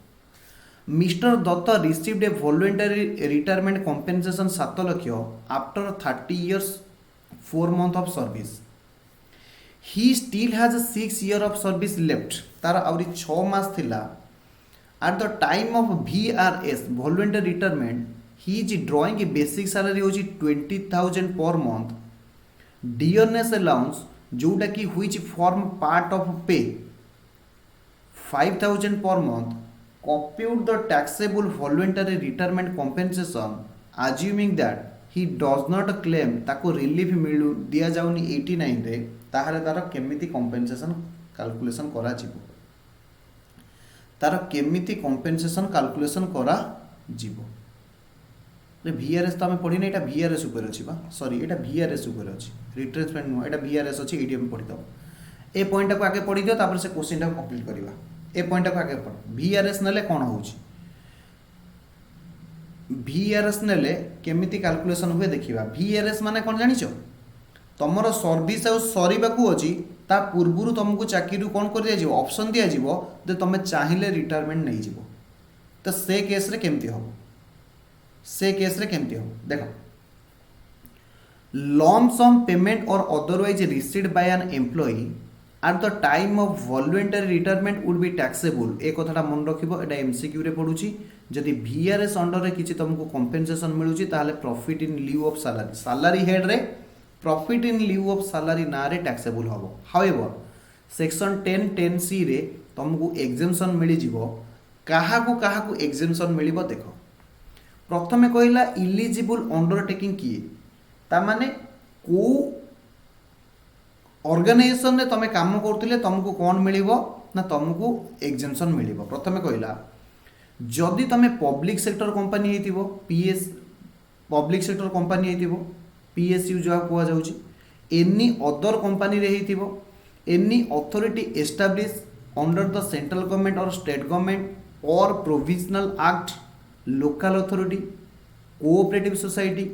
mister Dutt received a voluntary retirement compensation 7 lakh after 30 years 4 months of service he still has a 6 year of service left तार आउरी 6 मास थिला at the time of VRS voluntary retirement he is drawing a basic salary होची 20,000 per month dearness allowance जोटा कि which form part of pay 5,000 per month compute the taxable voluntary retirement compensation assuming that he does not claim ताको relief मिलु दिया जाउनी 89 रे ताहारे तार केमिति compensation calculation करा जिवो तार केमिति कंपेंसेशन कैलकुलेशन करा जिवो रे VRS तो हम पढी नै एटा VRS ऊपर अछि बा सॉरी एटा VRS ऊपर अछि रिट्रेसमेंट नो एटा VRS अछि एडी हम पढी दो ए पॉइंट को आगे पढी दियो तापर से क्वेश्चन टा कंप्लीट करिवा ए पॉइंट को आगे पढ VRS नले कोन होउची VRS नेले केमिति कैलकुलेशन हुए देखिबा VRS माने कोन जानिचो तमरो सर्विस आ सरीबा को अछि ता पूर्वरु तुमको चाकरी कोन कर दिया जिवो ऑप्शन दिया जिवो जे तमे चाहिले रिटायरमेंट नै जिवो तो से केस रे केमिति हो से केस रे केमिति हो देखो lump sum payment or otherwise received by an employee at the time of voluntary retirement would be taxable ए कथाटा मन रखिबो एटा एमसीक्यू रे पडुची जदि VRS अंडर रे किछि तुमको कंपेंसेशन मिलुची ताले profit in lieu of salary salary head रे profit in lieu of salary ना रे टैक्सेबल हबो हाउएवर सेक्शन 10 सी रे तुमको एग्जेम्पशन मिली जिवो काहा को एग्जेम्पशन मिलिबो देखो प्रथमे कहिला इलिजिबल अंडरटेकिंग किए ता माने को ऑर्गेनाइजेशन ने तमे काम करथिले तुमको कोन मिलिबो ना तुमको एग्जेम्पशन मिलिबो प्रथमे कहिला जदि तमे पब्लिक सेक्टर कंपनी हेतिबो पीएस पब्लिक सेक्टर कंपनी हेतिबो पीएसयू जो कुआ जाउची एनी अदर कंपनी रे हेतिबो any authority establish under the central government or state government or provisional act local authority cooperative society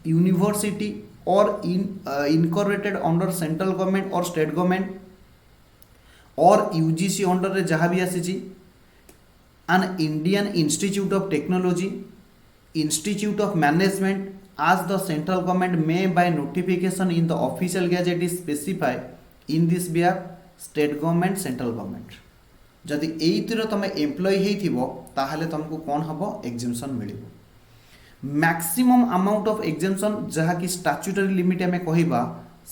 university or incorporated under central government or state government or UGC under रे जहाँ भी आसी an Indian Institute of Technology, Institute of Management as the central government may by notification in the official gazette is specify in this behalf state government central government जदि एइतिर तमे employ हेइथिबो ताहाले तुमको कोन हबो exemption मिलिबो मैक्सिमम अमाउंट ऑफ एग्जेम्पशन जहा कि statutory limit हमें कहिबा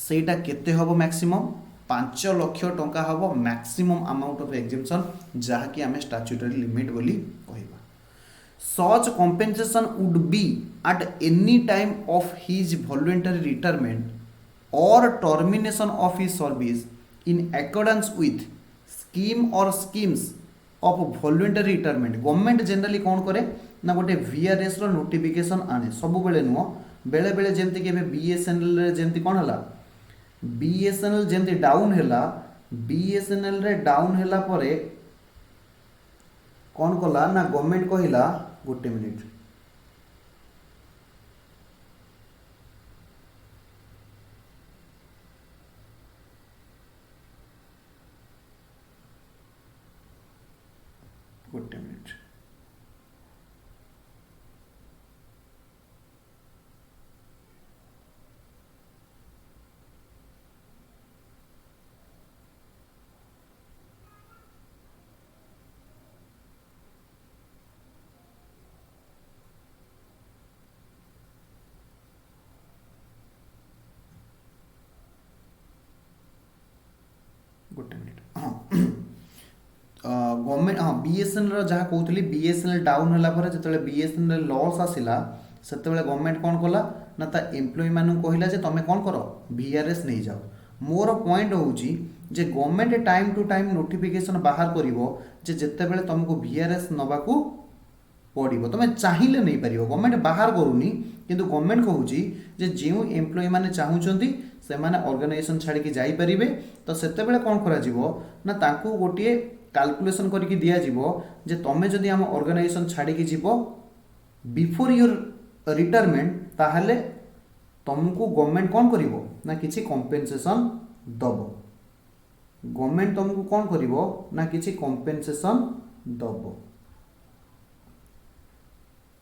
सेटा केते हबो मैक्सिमम 5 लाख टंका हबो मैक्सिमम अमाउंट ऑफ एग्जेम्पशन जहा कि हमें स्टैट्यूटरी लिमिट बोली कहिबा such compensation would be at any time of his voluntary retirement or termination of his service in accordance with scheme or schemes of voluntary retirement government generally कौन करे ना गोटे VRS रो notification आने सब बेले नुह बेले बेले जेमती कि बीएसएनएल रे जेमती कौन हला बीएसएनएल जेमती डाउन हैला बीएसएनएल रे डाउन हैला परे कौन कला ना गवर्नमेंट कहिला गोटे मिनिट गोटे मिनिट गोटे मिनिट हाँ गवर्नमेंट हाँ बीएसएनएल जहाँ कहते बीएसएनएल डाउन है जो बीएसएनएल लॉस आसला से गवर्नमेंट कौन कला ना ता एम्प्लॉय मानू कहला जे तुम कौन कर वीआरएस नहीं जाओ मोर पॉइंट होउची जे government time to time notification बाहर करिवो जे जेते बेले तुमको वीआरएस नबाकू पड़ो तुम चाहिए नहीं पार गवर्नमेंट बाहर करूनी किंतु गवर्नमेंट कहूँ जे जो एम्प्लॉय मैंने चाहूँगी से मैंने ऑर्गेनाइजेशन छाड़ी जापरे तो सेते कौन करा ताकू गोटे कैलकुलेशन करके दिया जीवो जे तुम जदि आम ऑर्गेनाइजेशन छाड़ी जीव बिफोर योर रिटायरमेंट ताहले तुमको गवर्नमेंट कौन करिवो ना किसी कॉम्पेनसेशन दब गवर्नमेंट तुमको कौन करिवो ना किसी कॉम्पेनसेशन दब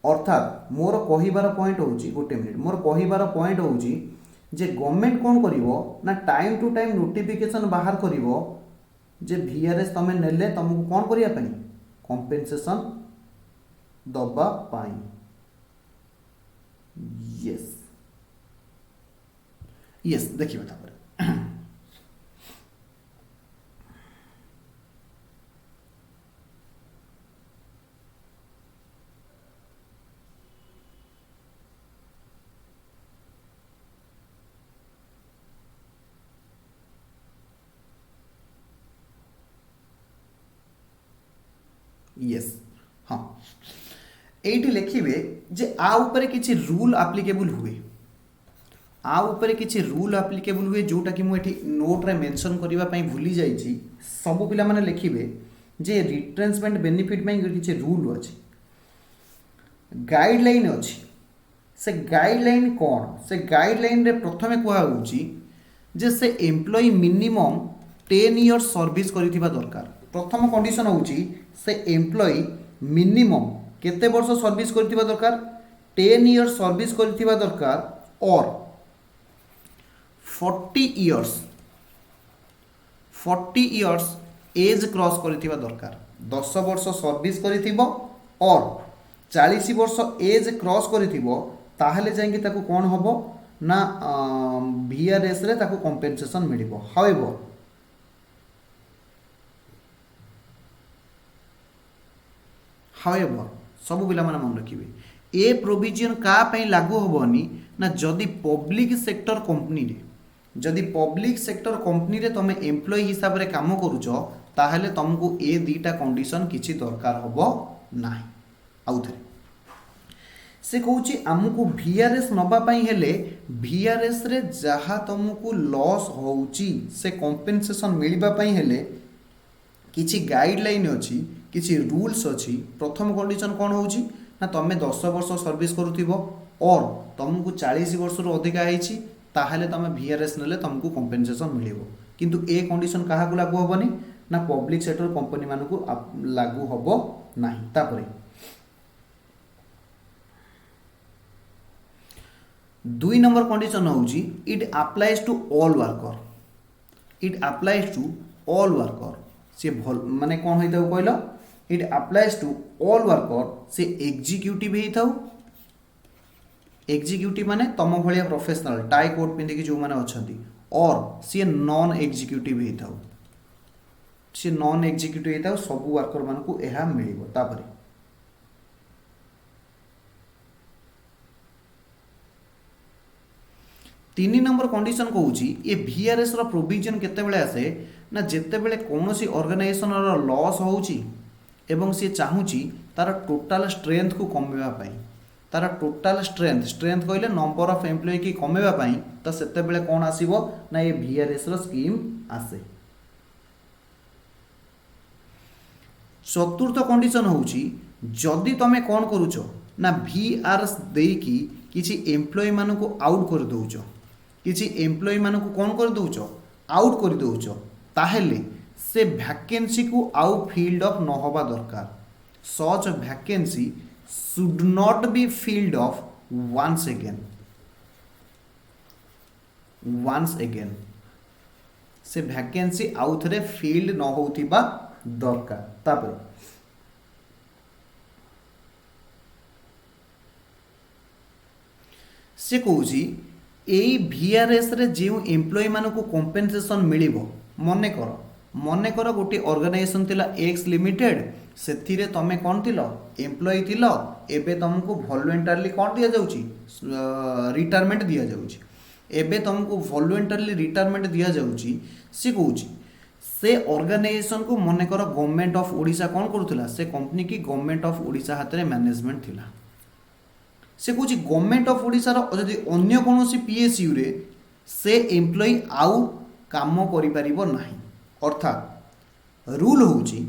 अर्थात मोर कहिबार पॉइंट होउची गोटे मिनिट मोर कहिबार पॉइंट होउची जे गवर्नमेंट कौन करिवो ना टाइम टू टाइम नोटिफिकेशन बाहर करिवो जे वीआरएस तमे नेले तुमको कौन करिया पई कॉम्पेनसेशन दबा पाई यस यस देखिए तापर यस हाँ एटी लिखिबे जे आ ऊपर किछि रूल एप्लीकेबल हुए आ ऊपर किछि रूल एप्लीकेबल हुए जोटा कि मुझे नोट रे मेंशन करबा पई भूली जाइछि सब पिला माने लिखिबे जे रिट्रेंचमेंट बेनिफिट में किछि रूल अछि गाइडलाइन अछि से गाइडलाइन कौन से गाइडलाइन रे प्रथमे कुआ होउछि जे से एम्प्लॉय मिनिमम 10 इयर्स सर्विस करिथिबा दरकार प्रथम कंडीशन होउछि से एम्प्लॉय मिनिमम केते वर्ष सर्विस करिथिबा दरकार 10 इयर्स सर्विस करिथिबा दरकार और 40 इयर्स एज क्रॉस करिथिबा दरकार 10 वर्ष सर्विस करिथिबो और 40 वर्ष एज क्रॉस करिथिबो ताहले जायकि ताको कोन हबो ना वीआरएस रे ताको कॉम्पेनसेशन मिलिबो हाउएवर सब पिला माने मन रखिबे ए प्रोविजन का पई लागू होबनी ना जदि पब्लिक सेक्टर कंपनी रे जदि पब्लिक सेक्टर कंपनी रे तुम एम्प्लॉय हिसाब रे काम करूछ ताहले तुमको ए दीटा कंडीशन किछि दरकार होबो नाही आउथरे से कहूची आमको वीआरएस नबा पई हेले वीआरएस रे जहा तुमको लॉस होउची से कॉम्पेनसेशन मिलबा पई हेले किछि गाइडलाइन अछि किछि रूल्स अछि प्रथम कंडीशन कोन होउची ना तुम 10 वर्ष सर्विस करूथिबो और तुमको 40 वर्ष रो अधिक आइछि ताहले तुम वीआरएस नेले तुमको कॉम्पेनसेशन मिलिबो किंतु ए कंडीशन काहा को लागू होबनी ना पब्लिक सेक्टर कंपनी मानकू लागू होबो नाही तापरे 2 नंबर कंडीशन होउची it applies to all worker से माने कौन होता कहल it applies to all worker से एग्जीक्यूटिव होता एग्जीक्यूटिव माने तम भलिया प्रोफेशनल टाई कोट पिंधिकी जो माने अछंती और सी नॉन एग्जीक्यूटिव होता सी नॉन एग्जीक्यूटिव होता सब वर्कर मानकू एहा मिलिबो तापरे 3 नंबर कंडीशन कहूँ ये वीआरएस रो प्रोविजन केते बेले आसे ना जेते बेले कोनोसी ऑर्गेनाइजेशन रो लॉस होउची एवं सी चाहूँगी तार टोटाल स्ट्रेंथ को कमेवाई, तार टोटाल स्ट्रेंथ स्ट्रेंथ कहले नंबर ऑफ एम्प्लॉय की कमेवाई, तो सेते बेले कौन आसीबो ना ये VRS रो स्कीम आसे। चतुर्थ कंडीशन होउची जदि तुम कौन करुच ना VRS देकी किसी एम्प्लॉय मान को आउट कर दौच, किसी एम्प्लॉय मान को कौन कर दौच आउट कर दौच, ताहेले से वैकेंसी को आउ फिल्ड अप न होबा दरकार। Such vacancy should not be filled up once again से वैकेंसी आउ थे फिल्ड न होतिबा दरकार। तापर से कहूँ यही VRS रे जो एम्प्लॉय मान को कंपेनसेशन मिलिबो, मने कर गोटे ऑर्गेनाइजेशन थिला एक्स लिमिटेड, से तमें कौन थिलो एम्प्लॉय थिलो, एबे तुमको वॉलंटरली कौन दिया जाउची रिटायरमेंट दिया जाउची, एबे तुमको वॉलंटरली रिटायरमेंट दिया जाउची। से कहूँ से ऑर्गेनाइजेशन को मने कर गवर्नमेंट ऑफ ओडिशा कौन करूला, से कंपनी की गवर्नमेंट ऑफ ओडिशा हाथ में मैनेजमेंट थिला। से कहूँ गवर्नमेंट ऑफ ओडिशा जदि अन्य कौन PSU रे से एम्प्लॉय आउ काम करिपारिबो नाही। अर्थात रूल होउची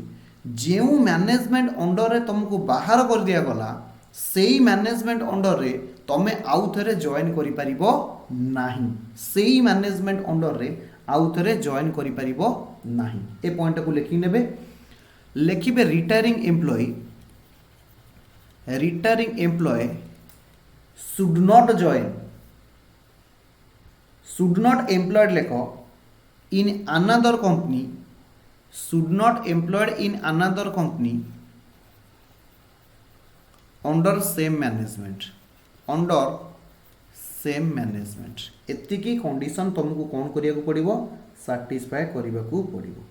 जो मैनेजमेंट अंडर रे तुमको बाहर कर दिया गला, सेई मैनेजमेंट अंडर रे तमे आउ थरे जॉइन करिपारिबो नाही, सेई मैनेजमेंट अंडर रे आउ थरे जॉइन करिपारिबो नाही। ए पॉइंट को लिखि नेबे, लिखिबे retiring employ should not join, should not employed लेखो in another company, should not employed in another company under same management, under same management। एतिकी कंडीशन तुमको कौन करिया को पड़िबो सैटिस्फाई करिबा को पड़िबो।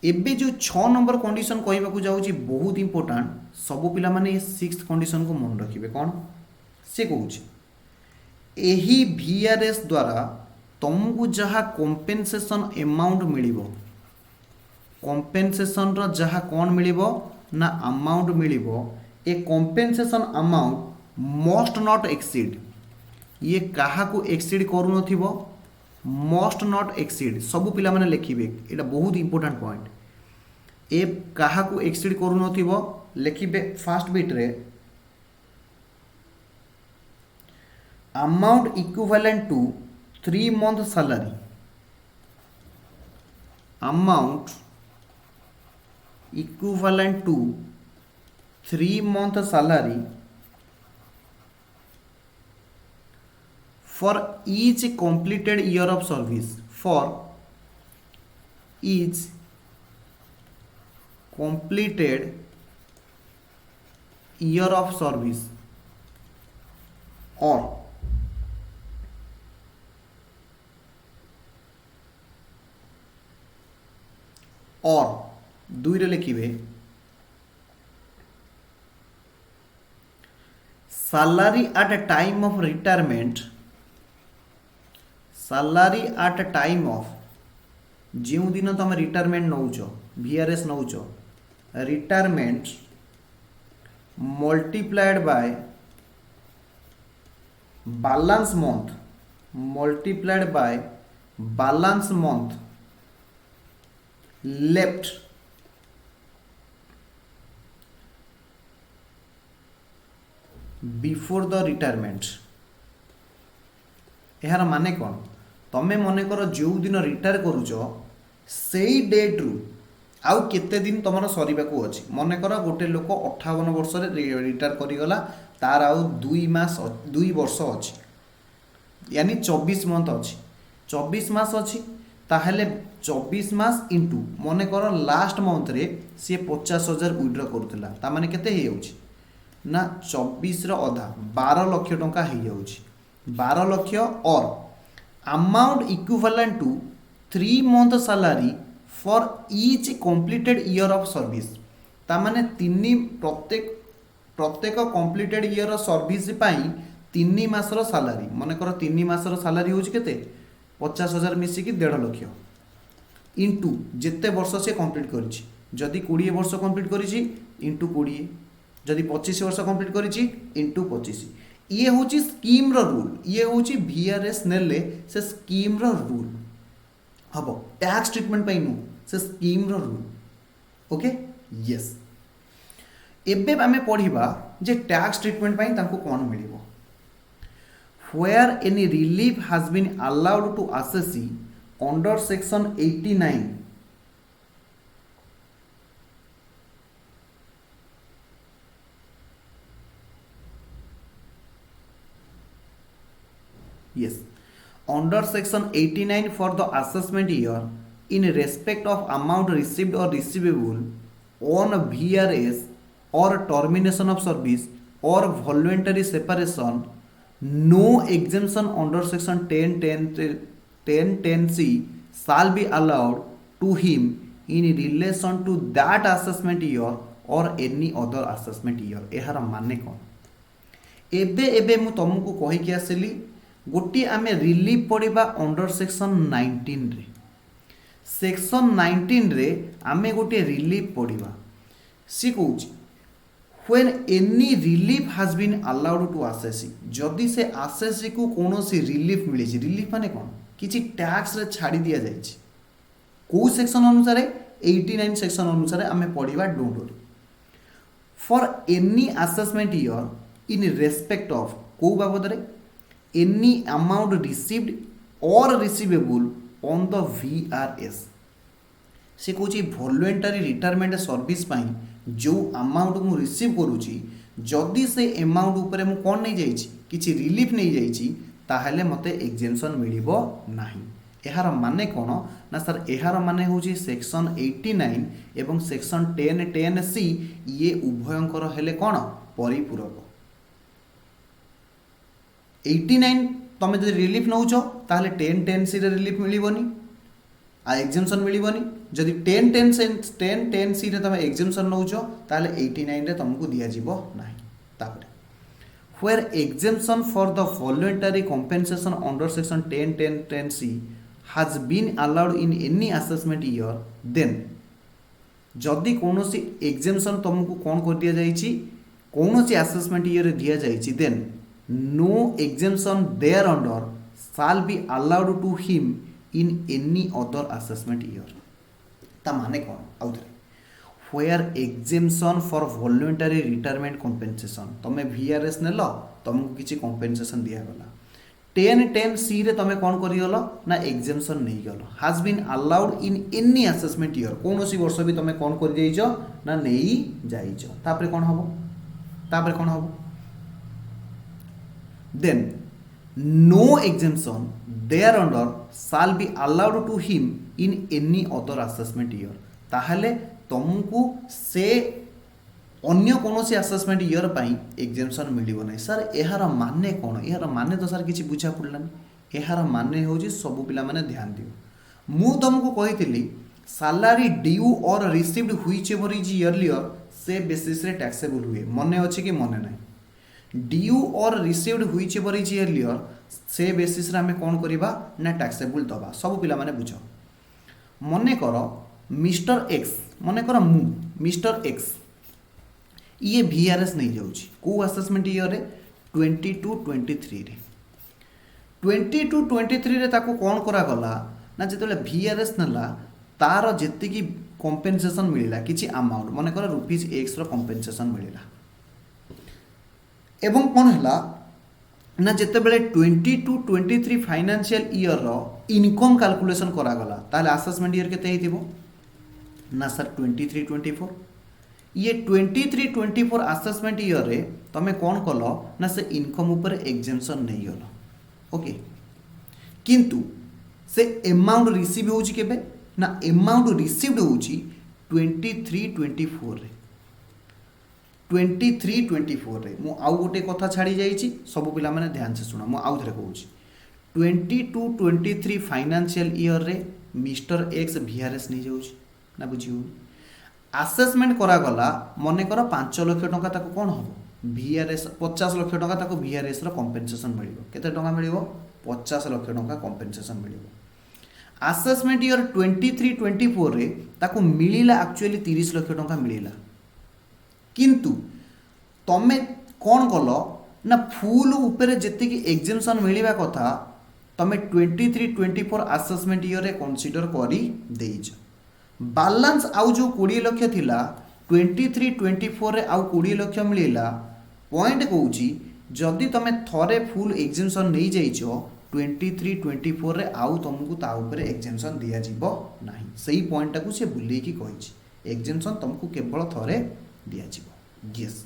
एबे जो 6 नंबर कंडीशन कहबा को जाउची बहुत इंपोर्टेंट, सब पिला माने 6th कंडीशन को मन रखिबे। कौन से कहूची एही VRS द्वारा तुमको जहाँ कंपेनसेशन अमाउंट मिलिबो, कंपेनसेशन रो जहाँ कौन मिलिबो ना अमाउंट मिलिबो, a compensation amount must not exceed, ये कहा को एक्सीड करू नथिबो, मस्ट नॉट एक्सीड सब पिला माने लिखिबे, एटा बहुत इंपोर्टेंट पॉइंट। ए कहा को एक्सीड करू नथिबो लिखिबे फर्स्ट बिट रे amount equivalent to 3 month salary, amount equivalent to 3 month salary for each completed year of service, for each completed year of service, or दुई रे लिखिबे salary at a time of retirement, salary at time of जो दिन तुम retirement नौच VRS नौच, retirement multiplied by balance month, multiplied by balance month left before the retirement. यार माने कौन, तमें मन कर जो दिन रिटायर करुच से डेट रु आउ केते दिन तुम सरीबा को अछि, मन कर गोटे लोक 58 वर्ष रिटायर करिगला, तार आउ 2 वर्ष अछि, यानी 24 मंथ अछि, 24 मास अछि, ताहेले 24 मास इंटू मन कर लास्ट मंथ रे सी 50,000 विड्रॉ करुला, ता माने केते हे जाउछि ना 24 रो अधा 12 लाख टंका हे जाउछि, 12 lakh or amount equivalent to 3 month salary for each completed year of service. तामाने प्रत्येक कंप्लीटेड ईयर सर्विस पाई तीन मासर सालारी मनकर 3 मासर सालारी हूँ के 50,000 मिसिकी 1.5 लाख इंटू जिते वर्ष से कंप्लीट करी जदि 20 वर्ष कंप्लीट करी इंटू 20 जदि 25 वर्ष कंप्लीट करी इंटू 25 ये हूँ स्कीम रूल ये हूँ VRS नेले से स्कीम रूल हम टैक्स ट्रीटमेंट नु से स्कीम रूल ओके यस एबे आमे पढ़िबा जे टैक्स ट्रीटमेंट पई तांको कोन मिलिबो where any relief has been allowed to assessee under section 89 yes under section 89 for the assessment year in respect of amount received or receivable on VRS or termination of service or voluntary separation no exemption under section 1010C shall be allowed to him in relation to that assessment year or any other assessment year एहार माने कौन एबे एबे मु तुमको कहि कि आसली गोटी आमे रिलीफ पढ़िबा अंडर सेक्शन 19 रे सेक्शन 19 रे आमे गोटी रिलीफ पढ़िबा सी कहूची when any relief has been allowed to assessee जदि से assessee को कोनोसी रिलीफ मिली रिलीफ माने कौन किछि टैक्स रे छाड़ी दिया जाइछि को सेक्शन अनुसार 89 सेक्शन अनुसार आमे पढ़िबा don't worry for any assessment year in respect of को बाबद रे any amount received or receivable on the VRS से कहूँ वॉलंटरी रिटायरमेंट सर्विस पाई जो अमाउंट मु रिसीव करुँची जदि से अमाउंट उपरे मु कौन नहीं जाइछि किछि रिलीफ नहीं जाइछि ताहले मते एग्जेम्पशन मिलिबो नाही एहार माने कोन ना सर एहार माने होची सेक्शन 89 एवं सेक्शन 1010C ये उभयंकर हेले कोन परिपूरक 89 तमे जदि रिलीफ नउचो ताहले 1010C रे रिलीफ मिलिबोनी आ एग्जेम्पशन मिलिबोनी जदि 1010C रे तमे एग्जेम्पशन नउचो ताहले 89 रे तुमको दिया जिवो नाही तापरे where exemption for the voluntary compensation under section 1010C has been allowed in any assessment year then जदि कौनसी एग्जेम्पशन तुमको कौन कर दिया जाइछि कौनसी असेसमेंट ईयर दिया जाइछि then no exemption there under shall be allowed to him in any other assessment year ता माने कौन आउथरे where exemption for voluntary retirement compensation तमे VRS नेल तुमको किछि compensation दिया गला 1010C रे तमे कोन करि गलो ना exemption नहीं गलो has been allowed in any assessment year कोनोसी वर्ष भी तमे कोन करि जाइछो ना नेई जाइछो तापरे कोन हबो then no exemption thereunder shall be allowed to him in any other assessment year ताहले तुमको से अन्य कौनसी असेसमेंट ईयर पाई एग्जेम्पशन मिलिबो नै सर एहार माने कोन एहार माने तो सर किछि बुझा पड़लानी एहार माने होजी सब पिला माने ध्यान दियो मु तुमको कहितली सैलरी ड्यू और रिसीव्ड व्हिच एवर इज इयरलियर से बेसिस रे टैक्सेबल हुए मने अछि कि मने नै ड्यू और रिसीव्ड व्हिच एवर इज इयरलियर से बेसिस रे हमें कोन करिबा ना टैक्सेबल दबा सब पिला माने बुझो मने करो मिस्टर एक्स मने करो मु मिस्टर एक्स ये VRS नहीं जाउची को असेसमेंट ईयर रे 22-23 रे 22-23 रे ताको कोन करा गला ना जेतले VRS नला तार जेति की कंपेंसेशन मिलिला किछि अमाउंट मने करो रुपीस x रो कंपेंसेशन मिलिला एवं कोन हला ना जेते बेले 22-23 फाइनेंशियल ईयर रो इनकम कैलकुलेशन करा गला ताले असेसमेंट ईयर केते हेतिबो ना सर 23-24 ये 23-24 असेसमेंट ईयर रे तमे कोन कलो ना से इनकम ऊपर एग्जेम्पशन नहीं गलो ओके किंतु से अमाउंट रिसीव होउची केबे ना अमाउंट रिसीव्ड होउची 23-24 रे 23-24 रे मु आउ गोटे कथा छाड़ी जाइछि सब पिला माने ध्यान से सुनो मु आउ थरे कहूची 22-23 फाइनेंशियल ईयर रे मिस्टर एक्स VRS नहीं जाउची ना बुझियो असेसमेंट करा गला मने कर 5 लाख टंका ताको कोन हो VRS 50 लक्ष टंका ताको VRS रो कंपेनसेशन मिलिबो केते टंका मिलिबो 50 लक्ष टंका कंपेनसेशन मिलिबो असेसमेंट ईयर 23-24 रे ताको मिलिला एक्चुअली 30 लक्ष टंका मिलिला किंतु तमे कौन कल ना फुल ऊपर जेतिकी एग्जेम्पशन मिलवा कथा तमे 23-24 असेसमेंट ईयर रे कंसीडर करी देइछ बैलेंस आउ जो 20 लक्ष थिला 23-24 रे आउ 20 लक्ष मिलिला पॉइंट कहूची जदि तमे थरे फुल एग्जेम्पशन नहीं जाइछो 23-24 रे आउ तुमको ता ऊपर एग्जेम्पशन दिया जीवो नाही सही पॉइंट टाकू से भूली की कहिछि एग्जेम्पशन तुमको केवल थरे दिया जीवो यस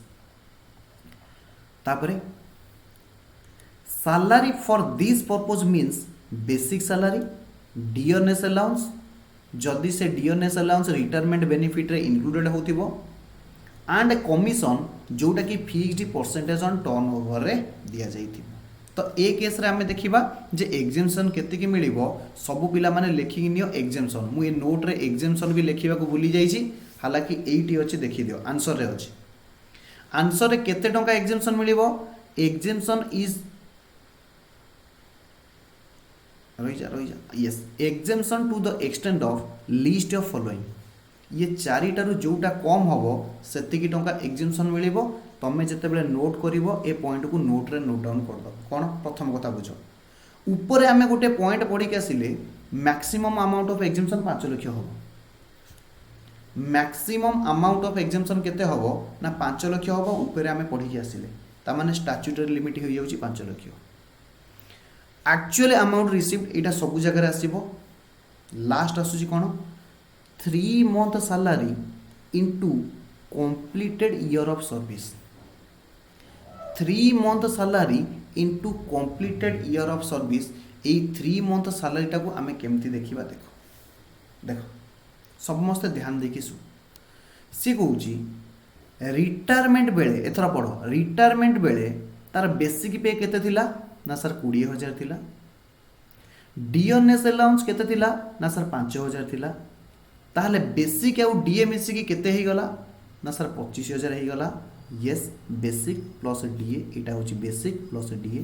तापरे salary for this purpose means basic salary dearness allowance जदि से डियरनेस अलाउंस रिटायरमेंट बेनिफिट रे इंक्लूडेड होतिबो एंड कमिशन जोटा कि फिक्स्ड परसेंटेज ऑन टर्नओवर रे दिया जाइथिबो तो ए केस रे हमें देखिबा जे एग्जेम्पशन केते कि मिलिबो सब पिला माने लेखि नियो एग्जेम्पशन मु ए नोट रे एग्जेम्पशन भी लेखिबा को भूली जाइछि हालांकि एठी अछि देखि दियो आंसर रे अछि आंसर रे केते टंका एग्जेम्पशन मिलिबो एग्जेम्पशन इज रही जा yes exemption to the extent of list of following ये चारिटारू जोटा कम हबो सेतिकी टंका एग्जेम्पशन मिलिबो तमे जते बेले नोट करिवो ए पॉइंट को नोट रे नोट डाउन कर दो कोन प्रथम कथा बुझो ऊपर आमे गोटे पॉइंट पढी के आसिले maximum amount of exemption 5 lakh हबो मैक्सिमम अमाउंट ऑफ एग्जेम्पशन केते हबो ना 5 लाख हबो ऊपर आमे पढी के आसिले ता माने स्टैट्यूटरी लिमिट हो जाउची 5 लाख एक्चुअल अमाउंट रिसीव्ड एटा सब जगह आसीबो लास्ट आसुची कोन 3 month salary into completed year of service 3 month salary into completed year of service A 3 month salary टाको आमे केमती देखिबा देखो देखो समस्त ध्यान देखि सु सी कहूची रिटायरमेंट बेले एथरा पढ़ो रिटायरमेंट बेले तार बेसिक पे केते थिला ना सर 20,000 थिला डियरनेस अलाउंस केते थिला ना सर 5,000 थिला ताहले बेसिक आउ डीए मिसिकी केते ही गला ना सर 25,000 ही गला यस बेसिक प्लस डीए एटा होची basic plus DA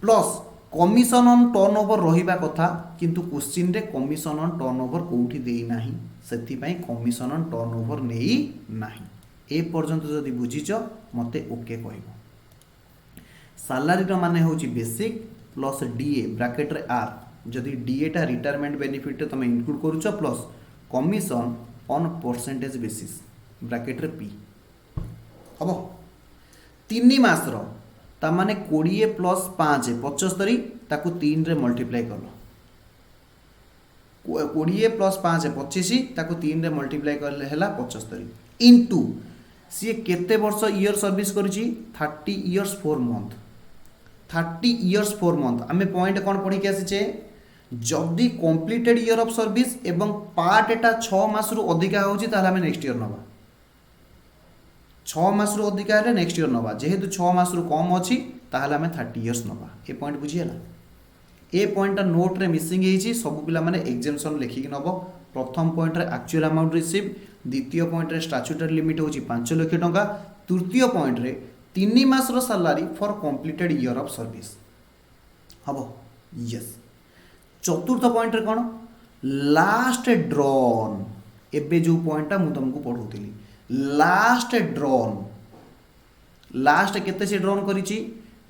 plus commission on turnover रहिबा कथा किंतु क्वेश्चन रे कमिशन ऑन टर्नओवर कोठी देई नाही सेति पई कमिशन ऑन टर्नओवर नेई नाही ए पर्यंत जदि बुझिचो मते ओके कहबो सैलरी रो माने होची बेसिक प्लस डीए ब्रैकेट रे आर जदि डीए टा रिटायरमेंट बेनिफिट तमे इंक्लूड करूचो plus commission on percentage basis bracket रे पी हबो 3 मास रो ता माने 20 प्लस 5 75 ताकू 3 रे मल्टीप्लाई करलो 20 प्लस 5 25 ताकू 3 रे मल्टीप्लाई करले हला 75 इनटू सी केते वर्ष ईयर सर्विस करिछि 30 इयर्स 4 मंथ 30 इयर्स 4 मंथ आमे पॉइंट कोन पढी के आसी छे जदी कंप्लीटेड ईयर ऑफ सर्विस एवं पार्ट एटा 6 मास रु अधिका होची ताले हमें नेक्स्ट ईयर नबा 6 मास रु अधिका है नेक्स्ट ईयर नबा जेहेतु 6 मास रु कम अछि ताले हमें 30 इयर्स नबा ए पॉइंट बुझियला ए पॉइंट नोट रे मिसिंग हेची सब पिला माने एग्जाम्पशन लेखि नबो प्रथम पॉइंट रे एक्चुअल अमाउंट रिसीव द्वितीय पॉइंट रे स्टैट्यूटरी लिमिट होची 5 लाख टंका तृतीय पॉइंट रे 3 मास रो salary for completed year of service हबो यस चतुर्थ पॉइंट रे कोन लास्ट ड्रॉन एबे जो पॉइंटा मु तुमको पढौतिली लास्ट ड्रॉन लास्ट केते से ड्रॉन करिछि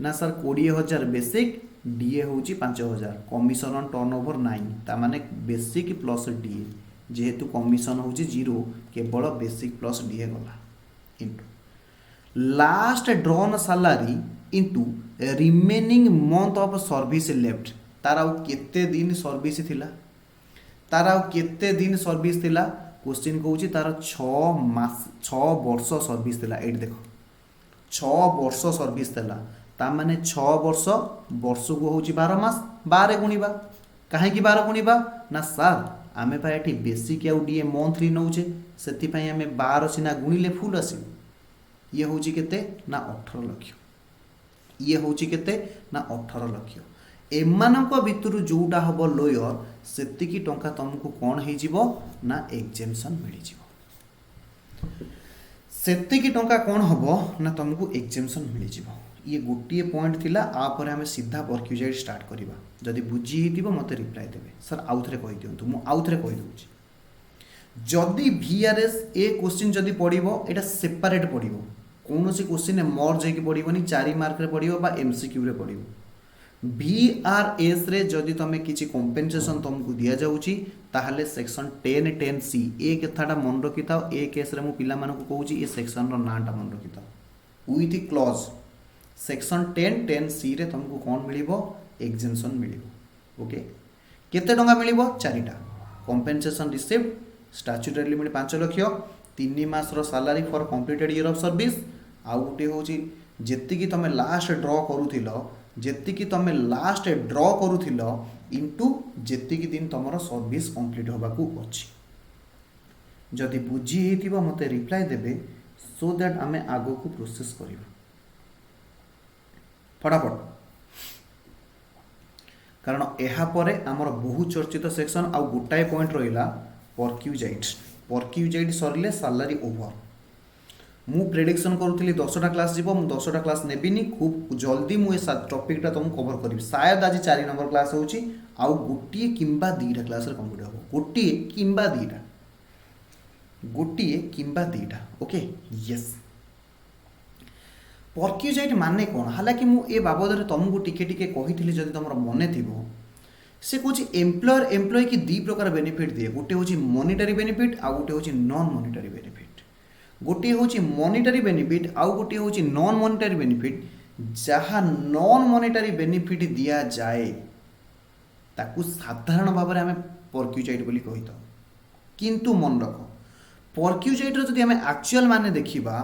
ना सर 20,000 बेसिक डीए होची 5,000 कमिशन ऑन टर्नओवर 9 ता माने बेसिक प्लस डीए जेहेतु कमिशन होची 0 केवल बेसिक प्लस डीए गला into last drawn salary into remaining month of service left तार आउ केते दिन सर्विस थिला तार आउ केते दिन सर्विस थिला क्वेश्चन कहूची तार 6 वर्ष सर्विस थिला एट देखो 6 वर्ष सर्विस थिला ता माने 6 वर्ष वर्ष को होची 12 मास 12 गुणीबा काहे की 12 गुणीबा ना सर आमे पा एठी बेसिक आउ डीए मंथली नउचे सेति पई आमे 12 सिना गुणीले फुल आसी ये होची केते ना 18 लाख ये होची केते ना 18 लाख एमानक भितरु जोटा हबो लोयर सेतिकी टंका तुमको कोन हे जिवो ना एग्जेम्पशन मिली जिवो सेतिकी टंका कौन हम ना तुमको एक्जेम्पशन मिल जाव। ये गोटे पॉइंट थिला आपर आम सीधा परक्यूजाइड स्टार्ट करवा। जदि बुझी मत रिप्लाई देवे सर आउ थे कही दिंतु मुझे आउ थे कहीदे। जदि VRS ए क्वेश्चन जदि पड़ो यहाँ सेपारेट पड़ो कौन सी क्वेश्चन मर्ज होगी पड़ोनी 4 मार्क पड़ो MCQ रे पड़ो। VRS रे जदि तुम किसी कंपेनसेशन तुमको दि जाऊँगी ताहले सेक्शन 10(10)(c) ए कथाटा मन रखी था। ए केस रे मु पिला मानकु कहूची ए सेक्शन रो नाटा मन रखी था विथ क्लॉज सेक्शन 10(10)(c) रे तुमको कौन मिलिबो एग्जेम्पशन मिलिबो। ओके केते टंका मिलिबो 4टा compensation received statutory limit 5 lakh 3 मास रो salary for completed year of service आउ गोटे होची जेतिकी तुम लास्ट ड्रॉ करूथिलो जेतिकी तुम लास्ट ड्रॉ करूथिलो इनटू जेतिकी दिन तुम सर्विस कंप्लीट होबाकू अछि। जदि बुझी हेतिबो मते रिप्लाई देबे सो दैट आमे आगो को प्रोसेस करिबा फटाफट। कारण एहा परे हमर बहु चर्चित सेक्शन आउ गोटाए पॉइंट रहिला परक्यूजाइट सरिले सैलरी ओवर। मु प्रेडिक्शन करूली 10टा क्लास जीव मु 10टा क्लास नेबिनी खूब जल्दी मुझे टॉपिकटा तुमको कवर करी। शायद आज 4 नंबर क्लास होची आउ गोटे किंबा 2टा क्लास रे कंप्लीट हो गोटे किंबा 2टा। ओके यस परक्यूजाइट माने कौन हालांकि मु ए बाबद रे तुमको टिके टिके कही जदि तुम मन थिबो से कौन एम्प्लॉयर एम्प्लॉय की 2 प्रकार बेनिफिट दिए। गोटे हूँ मॉनिटरी बेनिफिट आउ गोटे हूँ नॉन मॉनिटरी बेनिफिट। गोटे हूँ मॉनिटरी बेनिफिट आउ गोटे हूँ नॉन मॉनिटरी बेनिफिट। जहाँ नॉन मॉनिटरी बेनिफिट दिया जाए ताकू साधारण भाव में आम परक्यूजाइट बोली कही था। किंतु मन रख परक्यूजाइट जदि आम एक्चुअल माने देखिबा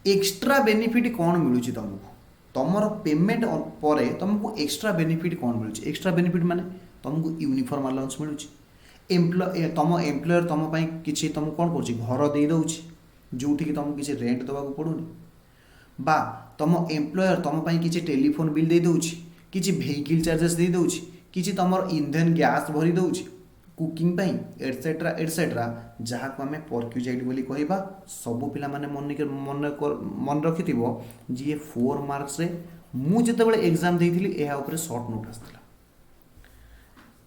एक्स्ट्रा बेनिफिट कौन मिलूची तुमको तुमर पेमेंट पर तुमको एक्स्ट्रा बेनिफिट कौन मिलूची। एक्स्ट्रा बेनिफिट माने तुमको यूनिफॉर्म अलाउंस मिलूची। तुम एम्प्लॉयर तुम किसी तुमको कौन कर घर दे दौची जोठी कि तुमको किसी रेंट देवाक पड़ूनी बा तुम एम्प्लॉयर तुम किसी टेलीफोन बिल दे दौची किसी व्हीकल चार्जेस दे दौची किसी तुमर इंधन गैस भरी दौची कुकिंग एटसेट्रा एटसेट्रा जहाँ को आम परक्यूजाइट बोली कहबा। सबू पिला माने मन रखि जी 4 मार्क्स रे मु जेतेबेले एग्जाम देइथिली एहा ऊपर शॉर्ट नोट आसला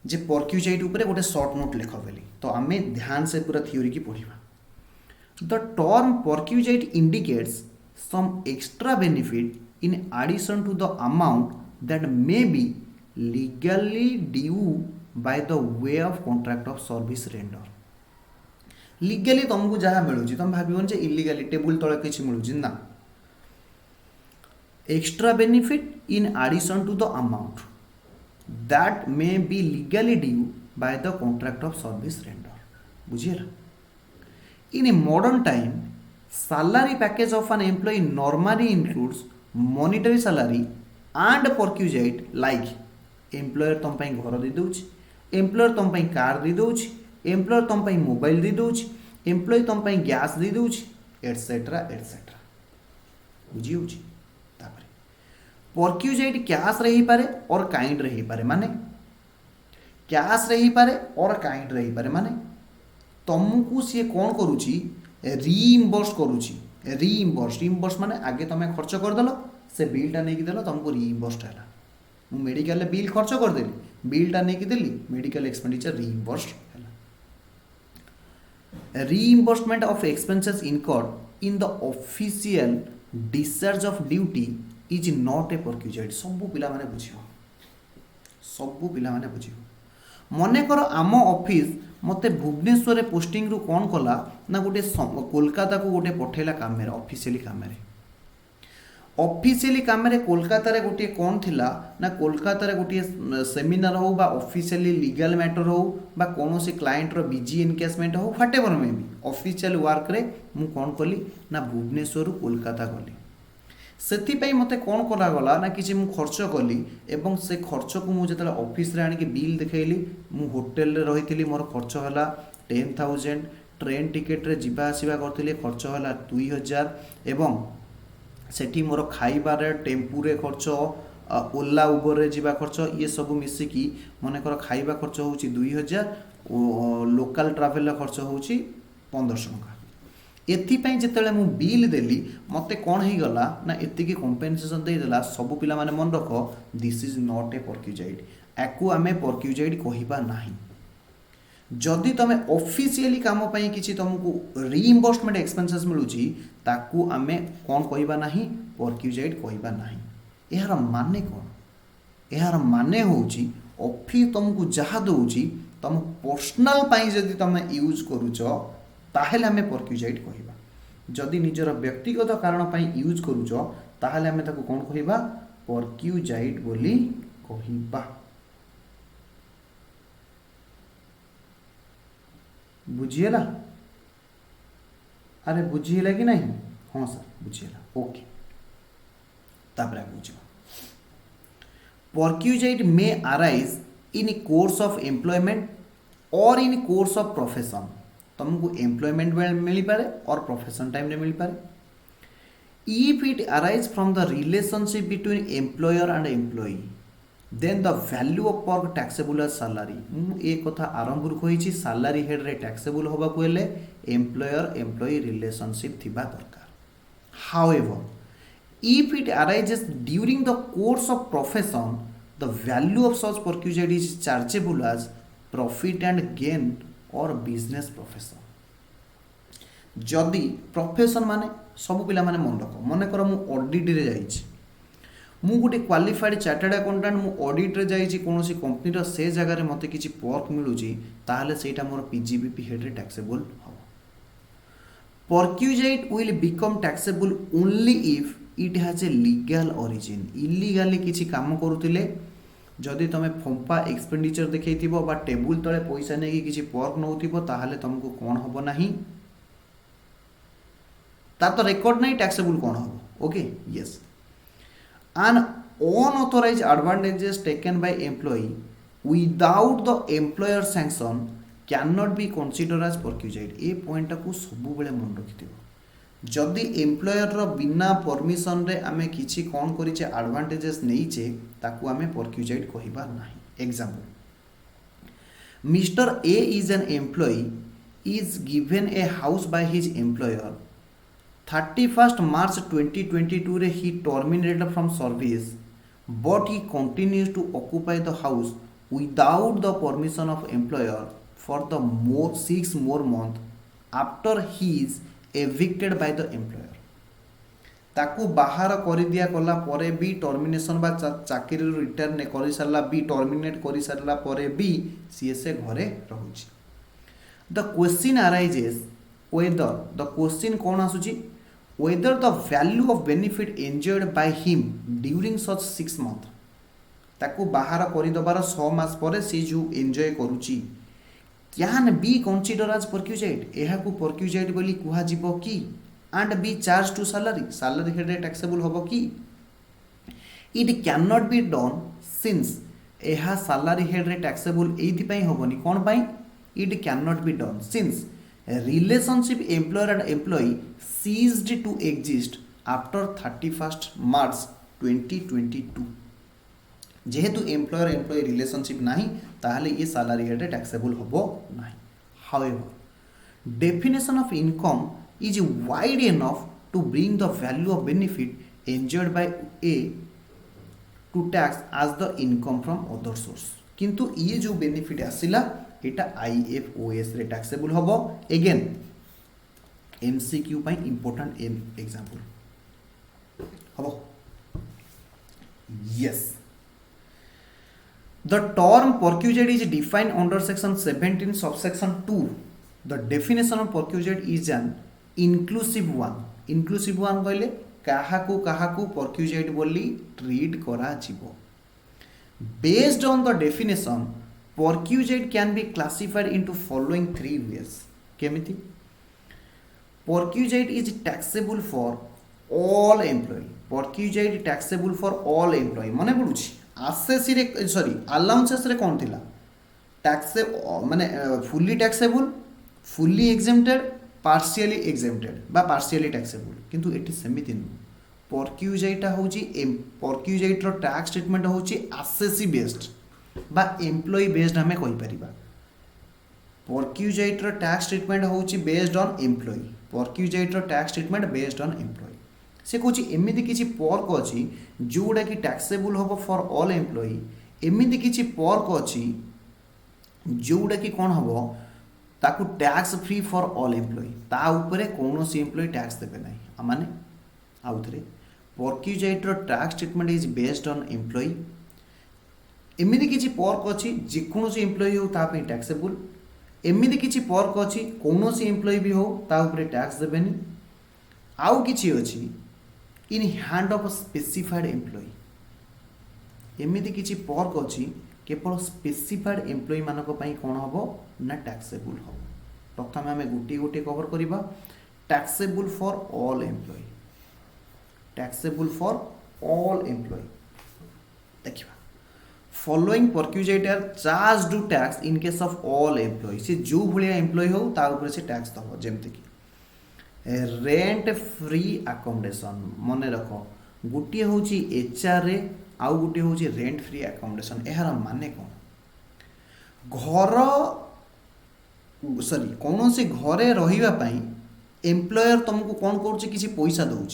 जे परक्यूजाइट ऊपर गोटे शॉर्ट नोट लिख बोली। तो आम ध्यान से पूरा थ्योरी की पढ़िबा। The term perquisite indicates some extra benefit in addition to the amount that may be legally due by the way of contract of service render. Legally तुमको जहाँ मिलूँ तुम भावन जे इलीगली टेबुल तले किसी मिलूँ ना extra benefit in addition to the amount that may be legally due by the contract of service render. बुझिएला in a modern time salary package of an employee normally includes monetary salary and perquisite like employer तुम पाई घर दे दउछ employer तुम पाई car दे दउछ employer तुम पाई mobile दे दउछ employ तुम पाई gas दे दउछ etcetera etcetera. बुझी होची तापरे परक्यूजाइट cash रही पारे और काइंड रही पारे माने कैश रही पारे और काइंड रही पारे माने तुमको सी कौन करुची रीइम्बर्स करुची। रीइम्बर्स माने आगे तुम खर्च करदेल से बिलटा नहीं देल तुमको रीइम्बर्स है। मु मेडिकल बिल खर्च करदेली बिलटा नहीं देली मेडिकल एक्सपेंडिचर रीइम्बर्स है। Reimbursement of expenses incurred in the official discharge of duty is not a perquisite. सबू पिला माने बुझियो सबू पिला माने बुझियो। मने कर आम ऑफिस मते भुवनेश्वर पोस्टिंग रु कौन कला ना गोटे कोलकाता को गोटे पठेला काम ऑफिशियली काम कोलकाता रे गोटे कौन थिला ना कोलकाता रे गोटे सेमिनार हो बा ऑफिशियली लीगल मैटर हो बा कौन से क्लाइंट रो बिजी एनकेसमेंट हो whatever may be official work रे मु कौन कली ना भुवनेश्वर रु कोलकाता गली। से मते कौन करा गला ना कि मु खर्च कली एवं से खर्च को मुझे ऑफिस रे आनिक बिल देखैली मु होटल रे रही मोर खर्च है 10,000 ट्रेन टिकेट रे जीवा आसवा करथिले खर्च है 2,000 एवं सेठी मोर खाइबार टेम्पू रे खर्च ओला उबर रे जीवा खर्च ये सब मिसिकी मनकर खाइबा खर्च होची 2,000 लोकल ट्रावेल खर्च होची 1500 टंका। एथिपाई जितेबाला मु बिल देली मते कौन हो गला ना एतिकी कंपेनसेशन देदेला सब पिला माने मन रख दिस इज नॉट ए परक्यूजाइड याकू आमे परक्यूजाइड कहिबा नाही जदि तुम ऑफिशियली काम पाई किछि तुमको रीइंबर्समेंट एक्सपेंसेस मिलुची ताकू आमे कौन कहिबा नाही परक्यूजाइड कहिबा नाही यार माने कौन यार माने होची ऑफिस तुमको जहाँ दउची तुम पर्सनल पाई जदि तुम यूज करूछ ताहेले आमे परक्यूजाइड कहिबा जदि निजर व्यक्तिगत कारण पाई यूज करूछ ताहेले आमे ताको कौन कहिबा परक्यूजाइड बोली कहिबा बुझिएला अरे बुझिएला कि नहीं हाँ सर बुझिएला ओके तापर बुझिबा perquisite may arise in course of employment or in course of profession तुमको एम्प्लॉयमेंट मिल पारे और प्रोफेशन टाइम मिल पारे if it arise from the relationship between employer and employee then the value of perk taxable as salary मुझे कथा आरंभ कही salary head रे टैक्सेबल होगा हेले एम्प्लॉयर एम्प्लॉई रिलेशनशिप थिबा दरकार however if it arises during the course of profession the value of such perquisite is chargeable as profit and gain or business profession जदि प्रोफेशन माने सब पिला माने मन रख मन कर मु ऑडिट रे जाइछि मु गोटे क्वालिफाइड चार्टर्ड अकाउंटेंट मु ऑडिट रे जाइछि कोनोसी कंपनी रो से जगह रे मते किछि पर्क मिलुछि ताहले सेटा मोर पीजीबीपी हेड रे टैक्सेबल हो perquisite will become taxable only if it has a legal origin illegally किछि काम करूतिले जदि तुम फंपा एक्सपेंडिचर देखैथिबो बा टेबुल तले पैसा नेकी किछि पर्क नउथिबो ताहले तुमको कोन हबो नाही ता तो रेकॉर्ड नहीं टैक्सेबल कोन हबो okay yes an unauthorized advantages taken by employee without the employer sanction cannot be considered as perquisite A point को सब बेले मन रखिथिबो जदि एम्प्लॉयर रो बिना परमिशन रे आमे किछि कोन करिचे एडवांटेजेस नैचे ताकू आमे परक्यूजाइड कहिबा नाही example mister A is an employee is given a house by his employer 31st March 2022 रे he terminated from service but he continues to occupy the house without the permission of employer for the 6 more months after he is evicted by the employer ताकू बाहर कर दिया कला परे भी termination बा चाकरी रिटर्न कर सारा भी टर्मिनेट कर सारा परे भी सीएसए घरे रहुची the question arises whether the question कौन आसुची whether the value of benefit enjoyed by him during such 6 months ताकू बाहर करि दबार 6 मास परे से जो एन्जॉय करूची can be consider as perquisite एहा को परक्यूजाइड बोली कुहा जिवो की and be charge to salary head taxable होबो की it can not be done since एहा सैलरी हेड टैक्सेबल एथि पई होबनी कोन पई it can not be done since relationship employer and employee ceased to exist after 31st March 2022 जेहेतु employer employee relationship नाही ताहले ये सैलरी हेड टैक्सेबल होबो नाही however definition of income is wide enough to bring the value of benefit enjoyed by a to tax as the income from other source किंतु ये जो benefit आसिला एटा IFOS रे taxable होबो अगेन एमसीक्यू पाई important example होबो yes the term perquisite is defined under section 17 subsection 2 the definition of perquisite is an inclusive one कहले काहाकू perquisite बोली ट्रीट करा जिवो based on the definition perquisite can be classified into following 3 ways केमिति perquisite is taxable for all employee perquisite taxable for all employee माने पडुछि assess रे sorry allowances रे कोन थिला टैक्स माने fully taxable fully exempted partially exempted बा partially taxable किंतु एटी समिति न परक्यूजाइटा होची परक्यूजाइट रो टैक्स ट्रीटमेंट होची आसेसी बेस्ड बा एम्प्लॉई बेस्ड हमें कहि परिबा परक्यूजाइट रो टैक्स ट्रीटमेंट होची बेस्ड ऑन एम्प्लॉई पर्क्यूजाइटर tax treatment based on employ से कौन एमती किसी पर्क अच्छी जोड़ा कि टैक्सेबल हम फॉर ऑल एम्प्लॉय एमती किसी पर्क अच्छी जोड़ा कि कौन हम ताकू tax free for all employ ता उपरे कौन एम्प्लॉय टैक्स देवे ना माने आउ थे पर्क्यूजाइटर tax treatment is based on employ एमती किसी पर्क अच्छी जेकोसी एम्प्लॉय हो तापी टैक्सेबल एमती किसी पर्क अच्छी कौन एम्प्लॉय भी हो ता उपरे टैक्स देवेनि आउ किछि अच्छी in hand of specified employee एमती किछि पर्क अच्छी केवल स्पेसिफाइड एम्प्लॉय मानक पई कौन हम ना टैक्सेबल हम प्रथम आम गोटे गोटे कवर करवा taxable for all employ taxable for all employ देखिए फॉलोइंग पर्क्यूजाइटर charge to tax in case of all employ से जो भाया एम्प्लॉय हो ता ऊपर से टैक्स दब जमती कि रेंट फ्री अकोमोडेशन मन रख गोटे हूँ एचआर आउ गोटे हूँ रेंट फ्री अकोमोडेशन यार माने कौन घर सॉरी कौन से घरे रही एम्प्लॉयर तुमको कौन कर पैसा दौर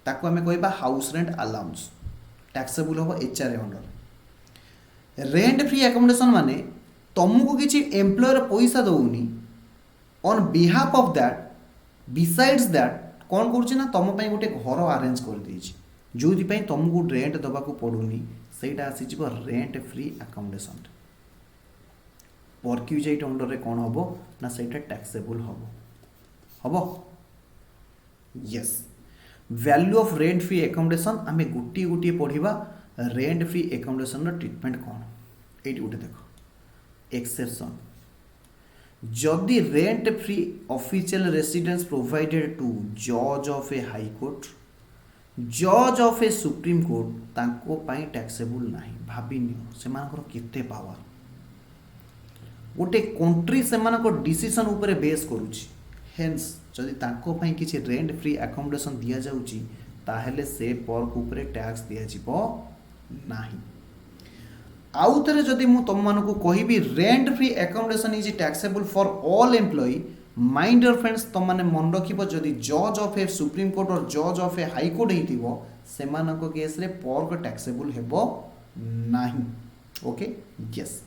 ताको आम कह हाउस रेंट अलाउंस टैक्सेबल हम HR under rent free accommodation माने तुमको किसी एम्प्लॉयर पैसा दौनी on behalf of that besides that कौन कर तुम गोटे घर अरेंज कर देछि जो तुमको रेंट दबाक पड़ूनी सेटा आसी रेंट फ्री अकोमोडेशन पर्क्यूजाइट अंडर कौन हम ना सेटा टैक्सेबल हम yes value of rent free accommodation आम गोटे गोटे पढ़ा रेंट फ्री अकोमोडेशन ट्रीटमेंट कौन ये गोटे देख एक्सेप्शन जदि rent free official residence provided to जज ऑफ ए हाई कोर्ट जज ऑफ ए सुप्रीम कोर्ट तांको पाई टैक्सेबल नहीं भाविनी से केते पावर गोटे कंट्री से डिसीजन उपरे बेस करुच्ची हेन्स जदि तांको पाई किसी रेंट फ्री अकोमोडेशन दिया जाउची ताहेले से पर्क उपरे टैक्स दिया जिवो नाही आउ थे जदि मु तुम मानक कहबी rent free accommodation is taxable for all employ mind your friends तुम मैंने मन रख जदि जज of a supreme Court or जज ऑफ ए हाई कोर्ट होइतिबो सेमानक केस रे पर्क टैक्सेबल हेबो नाही ओके यस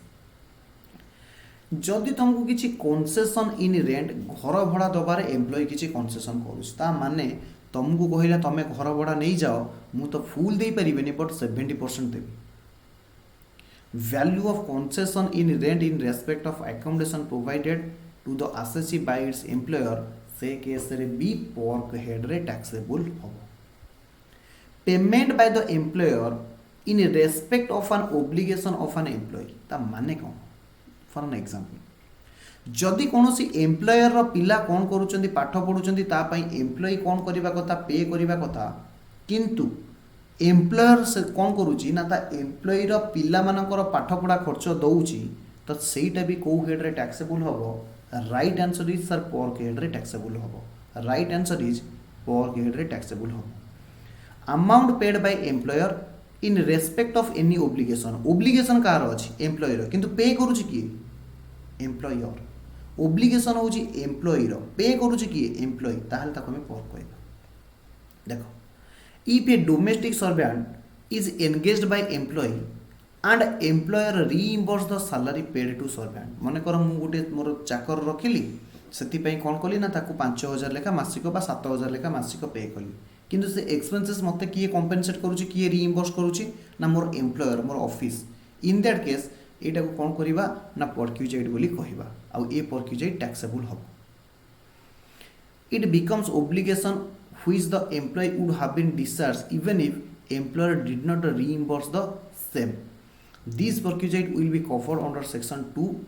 जदि तुमको किसी कन्सेशन इन रेंट घर भड़ा दबार एम्प्लॉय किसी कन्सेशन करुता माने तुमको कहला तुम घर भड़ा नहीं जाओ मु तो full they पारिबेनी but 70% Devi value of concession in rent in respect of accommodation provided to the assessee by its employer से केस रे बी पर्क हेड रे टैक्सेबल हम payment by the employer in respect of an obligation of an employee ता माने कौन for an example जदि कौन एम्प्लॉयर रो पिला कौन करूचंदी पाठ पढुचंदी ता पई एम्प्लॉय कौन करिबा कथा पे करिबा कथा किंतु एम्प्लॉयर से कौन करुच्ची ना ता एम्प्लॉयर पिला मानकर पाठपढ़ा खर्च दौची तो सहीटा भी कौ हेड्रे टैक्सेबल हम right answer is sir perk हेड्रे टैक्सेबल हम राइट आंसर इज पर्क हेड्रे टैक्सेबल हम amount paid by employer in respect of any obligation कार अच्छी एम्प्लॉयर किंतु पे करुच्ची किए एम्प्लॉयर ओब्लिगेशन हूँ एम्प्लॉयर पे करुच्ची किए एम्प्लॉय ताहले ताको हमें पर्क कहबा देखो if a domestic servant is engaged by employee and employer reimburse the salary paid to servant मन कर मु गोटे मोर चाकर रखिली से कौन कली ना ताकू 5,000 लेखा मासिक बा 7,000 लेखा मासिक पे कली किंतु से एक्सपेंसेस मते किए कंपेनसेट करूची किए रिइम्बर्स करूची ना मोर एम्प्लॉयर मोर ऑफिस इन दैट केस एटा को कौन करिबा ना पर्क्यूजाइट बोली कहिबा आ ए पर्क्यूजाइट टैक्सेबल हो it becomes obligation which the employee would have been discharged even if employer did not reimburse the same. This perquisite will be covered under section 2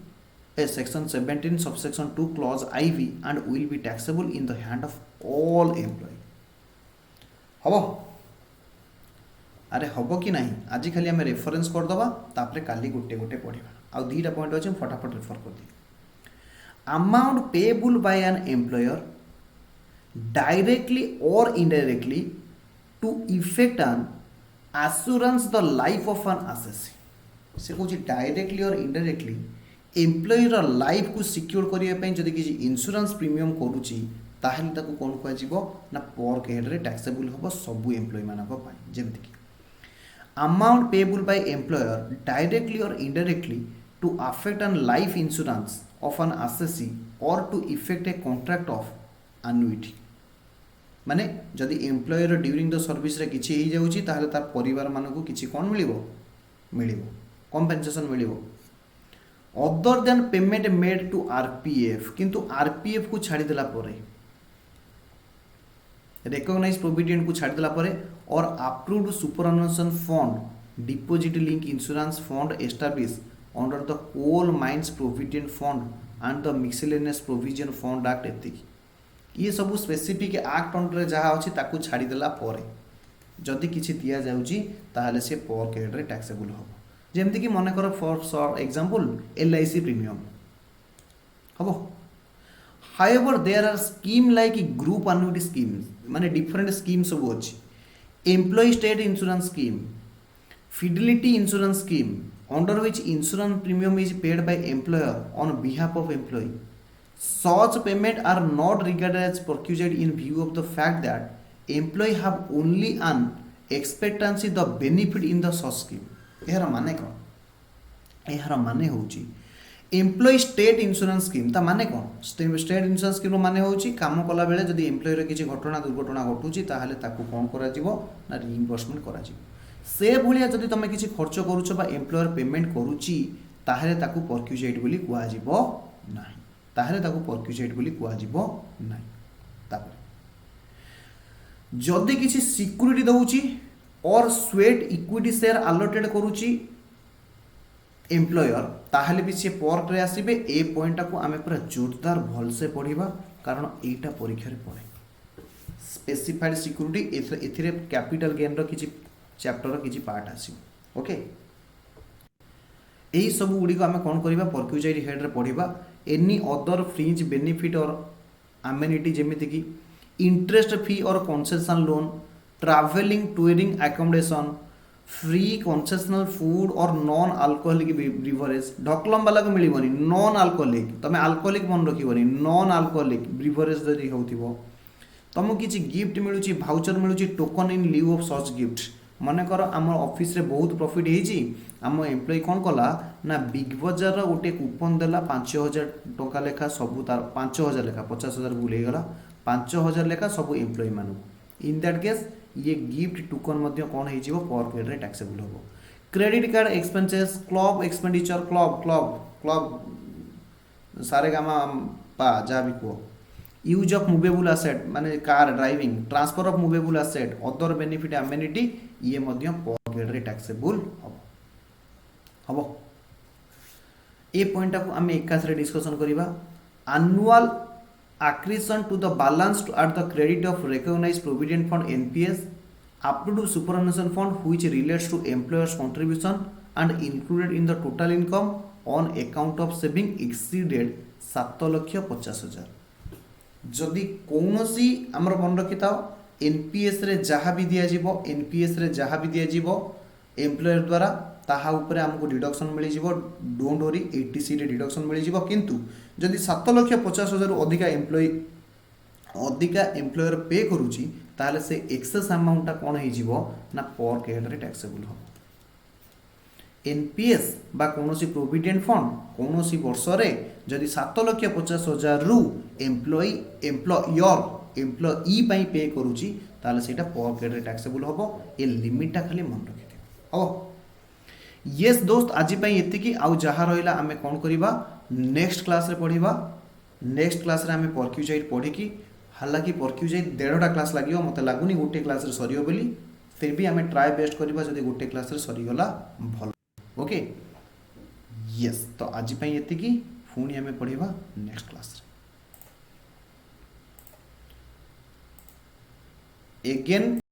section 17 subsection 2 clause IV and will be taxable in the hand of all employee. हबो अरे हबो कि नहीं आज खाली आम reference कर दबा तापरे काली गोटे गोटे पढ़िबा आ दीटा पॉइंट अछि फटाफट रेफर कर the amount payable bye an employer directly or indirectly to effect an assurance the life of an assessee से कहूँ डायरेक्टली और इनडायरेक्टली एम्प्लॉयर लाइफ को सिक्योर करने जदि किसी इंश्योरेंस प्रीमियम करुच्ची ताहेले ताकू कोन कुआ जीवो ना पर हेड रे टैक्सेबल होबो सब एम्प्लॉय मानक पाई जेमति कि amount payable by employer directly और indirectly to affect an life insurance of an assessee or to effect a contract of annuity माने जदि एम्प्लॉयर ड्यूरिंग द सर्विस रे किछि ही जाउची ताहले तार परिवार मानकू किछि कोन मिलिबो कंपेंसेशन मिलिबो other than payment made to RPF किंतु आरपीएफ को छाड़ी देला परे रिकॉग्नाइज प्रोविडेंट को छाड़ी देला परे or approved superannuation fund deposit link insurance fund establish under the coal mines provident fund and the miscellaneous provision fund act एतिक ये सब स्पेसिफिक एक्ट अंडर जहाँ अच्छी ताकू छाड़ी देला परे जदि किछि दिया जाउची ताहले से पर हेड रे टैक्सेबल हो जेमति कि मन कर फॉर एग्जांपल एलआईसी प्रीमियम हबो however there are scheme like group annuity scheme माने डिफरेंट स्कीम सब अछि employee state insurance scheme fidelity insurance scheme under which insurance premium is paid by employer on behalf of employee such payment are not regarded as perquisite in view of the fact that employee have only an expectancy the benefit in the such scheme एहर माने कौन एहर माने होची employ state insurance scheme ता माने कौन state insurance scheme माने होची काम कला बेले जदि एम्प्लॉय रे किछि घटना दुर्घटना घटुची ताहले ताकू कोन करा जिवो ना रिइंबर्समेंट करा जिवो से भलिया जदि तमे किछि खर्च करूछ बा एम्प्लॉयर पेमेंट करूची ताहले ताकू परक्यूजेट बोली कुआ जिवो नाही ताहले ताकू परक्यूजेट बोली कुआ जिवो नाही तापर जदि किछि सिक्युरिटी दउची और स्वेट इक्विटी शेयर अलॉटेड करूची एम्प्लॉयर ताहले भी से पर्क रे आसीबे ए पॉइंट को आमे पूरा जोरदार भल से पढ़िबा कारण एटा परीक्षा रे पड़े स्पेसिफाइड सिक्युरिटी एथिरे कैपिटल गेन रो किछि चैप्टर रो किछि पार्ट आसीबो ओके एही सब गुडी को आमे कोन करिबा परक्यूजेट हेड रे पढ़िबा any other fringe benefit or amenity जेमिति कि interest free or concession loan travelling touring accommodation free concessional food or non alcoholic beverage ढकलम वाला को मिलबनी नॉन अल्कोहलिक तमे अल्कोहलिक मन रखिबनी नॉन अल्कोहलिक ब्रिवरेज जदि होउथिबो तुमको किछि गिफ्ट मिलुची भाउचर मिलुची token in lieu of such gift मन कर आम ऑफिस रे बहुत प्रॉफिट होईची आम एम्प्लॉय कौन कला ना बिग बजार गोटे कूपन देला 5000 टका लेखा सब तार 5000 लेखा 50000 भूल हो गला 5000 लेखा सब एम्प्लॉय मानु इन दैट केस ये गिफ्ट टोकन मध्य कौन हो जिवो पर हेड रे टैक्सेबल होबो credit card expenses club expenditure club सारे गामा पा जा भी को यूज ऑफ मूवेबल एसेट माने car driving transfer of movable asset other benefit amenity ये मध्य पर हेड रे टैक्सेबल हबो ए पॉइंट को आम एकाथरे डिस्कशन करिबा annual accretion to the balance at the credit of recognized provident fund NPS approved superannuation fund which relates to employers contribution and included in the total income on account of saving exceeded 7,50,000 जदि कौनसी आमर मन रखि था NPS रे जहाँ भी दिया जीवो एनपीएस रे जहाँ भी दिया जीवो एम्प्लॉयर द्वारा ताहा उपरे हमको डिडक्शन मिल जीवो डोंट वरी 80C रे डिडक्शन मिल जीवो किंतु जदि 7,50,000 अधिका एम्प्लॉयर पे करूची ताहले से एक्सेस अमाउंट कौन हो जीवो ना पर हेड रे टैक्सेबल हो एनपीएस बा कोनोसी प्रोविडेंट फंड कोनोसी वर्ष रे जदि 7,50,000 रु एम्प्लॉई पई पे करूची ताहले सेटा पर हेड रे टैक्सेबल होबो ए लिमिटटा खाली मन रखिथिबो हो यस दोस्त आज एतिकी आउ जहाँ रहा आम कौन करवा नेक्स्ट क्लास रे पढ़ा नेक्स्ट क्लास रे आम परक्यूजाइट पढ़ी हालांकि परक्यूजाइट 1.5टा क्लास लगे मत लगुनि गोटे क्लास रे सरियो बोली फिर भी आम ट्राए बेस्ट करवा जब गोटे क्लास रे सरीगला भल ओके यस तो आज एतिकी पुणी आम पढ़ा नेक्स्ट क्लास रे एगेन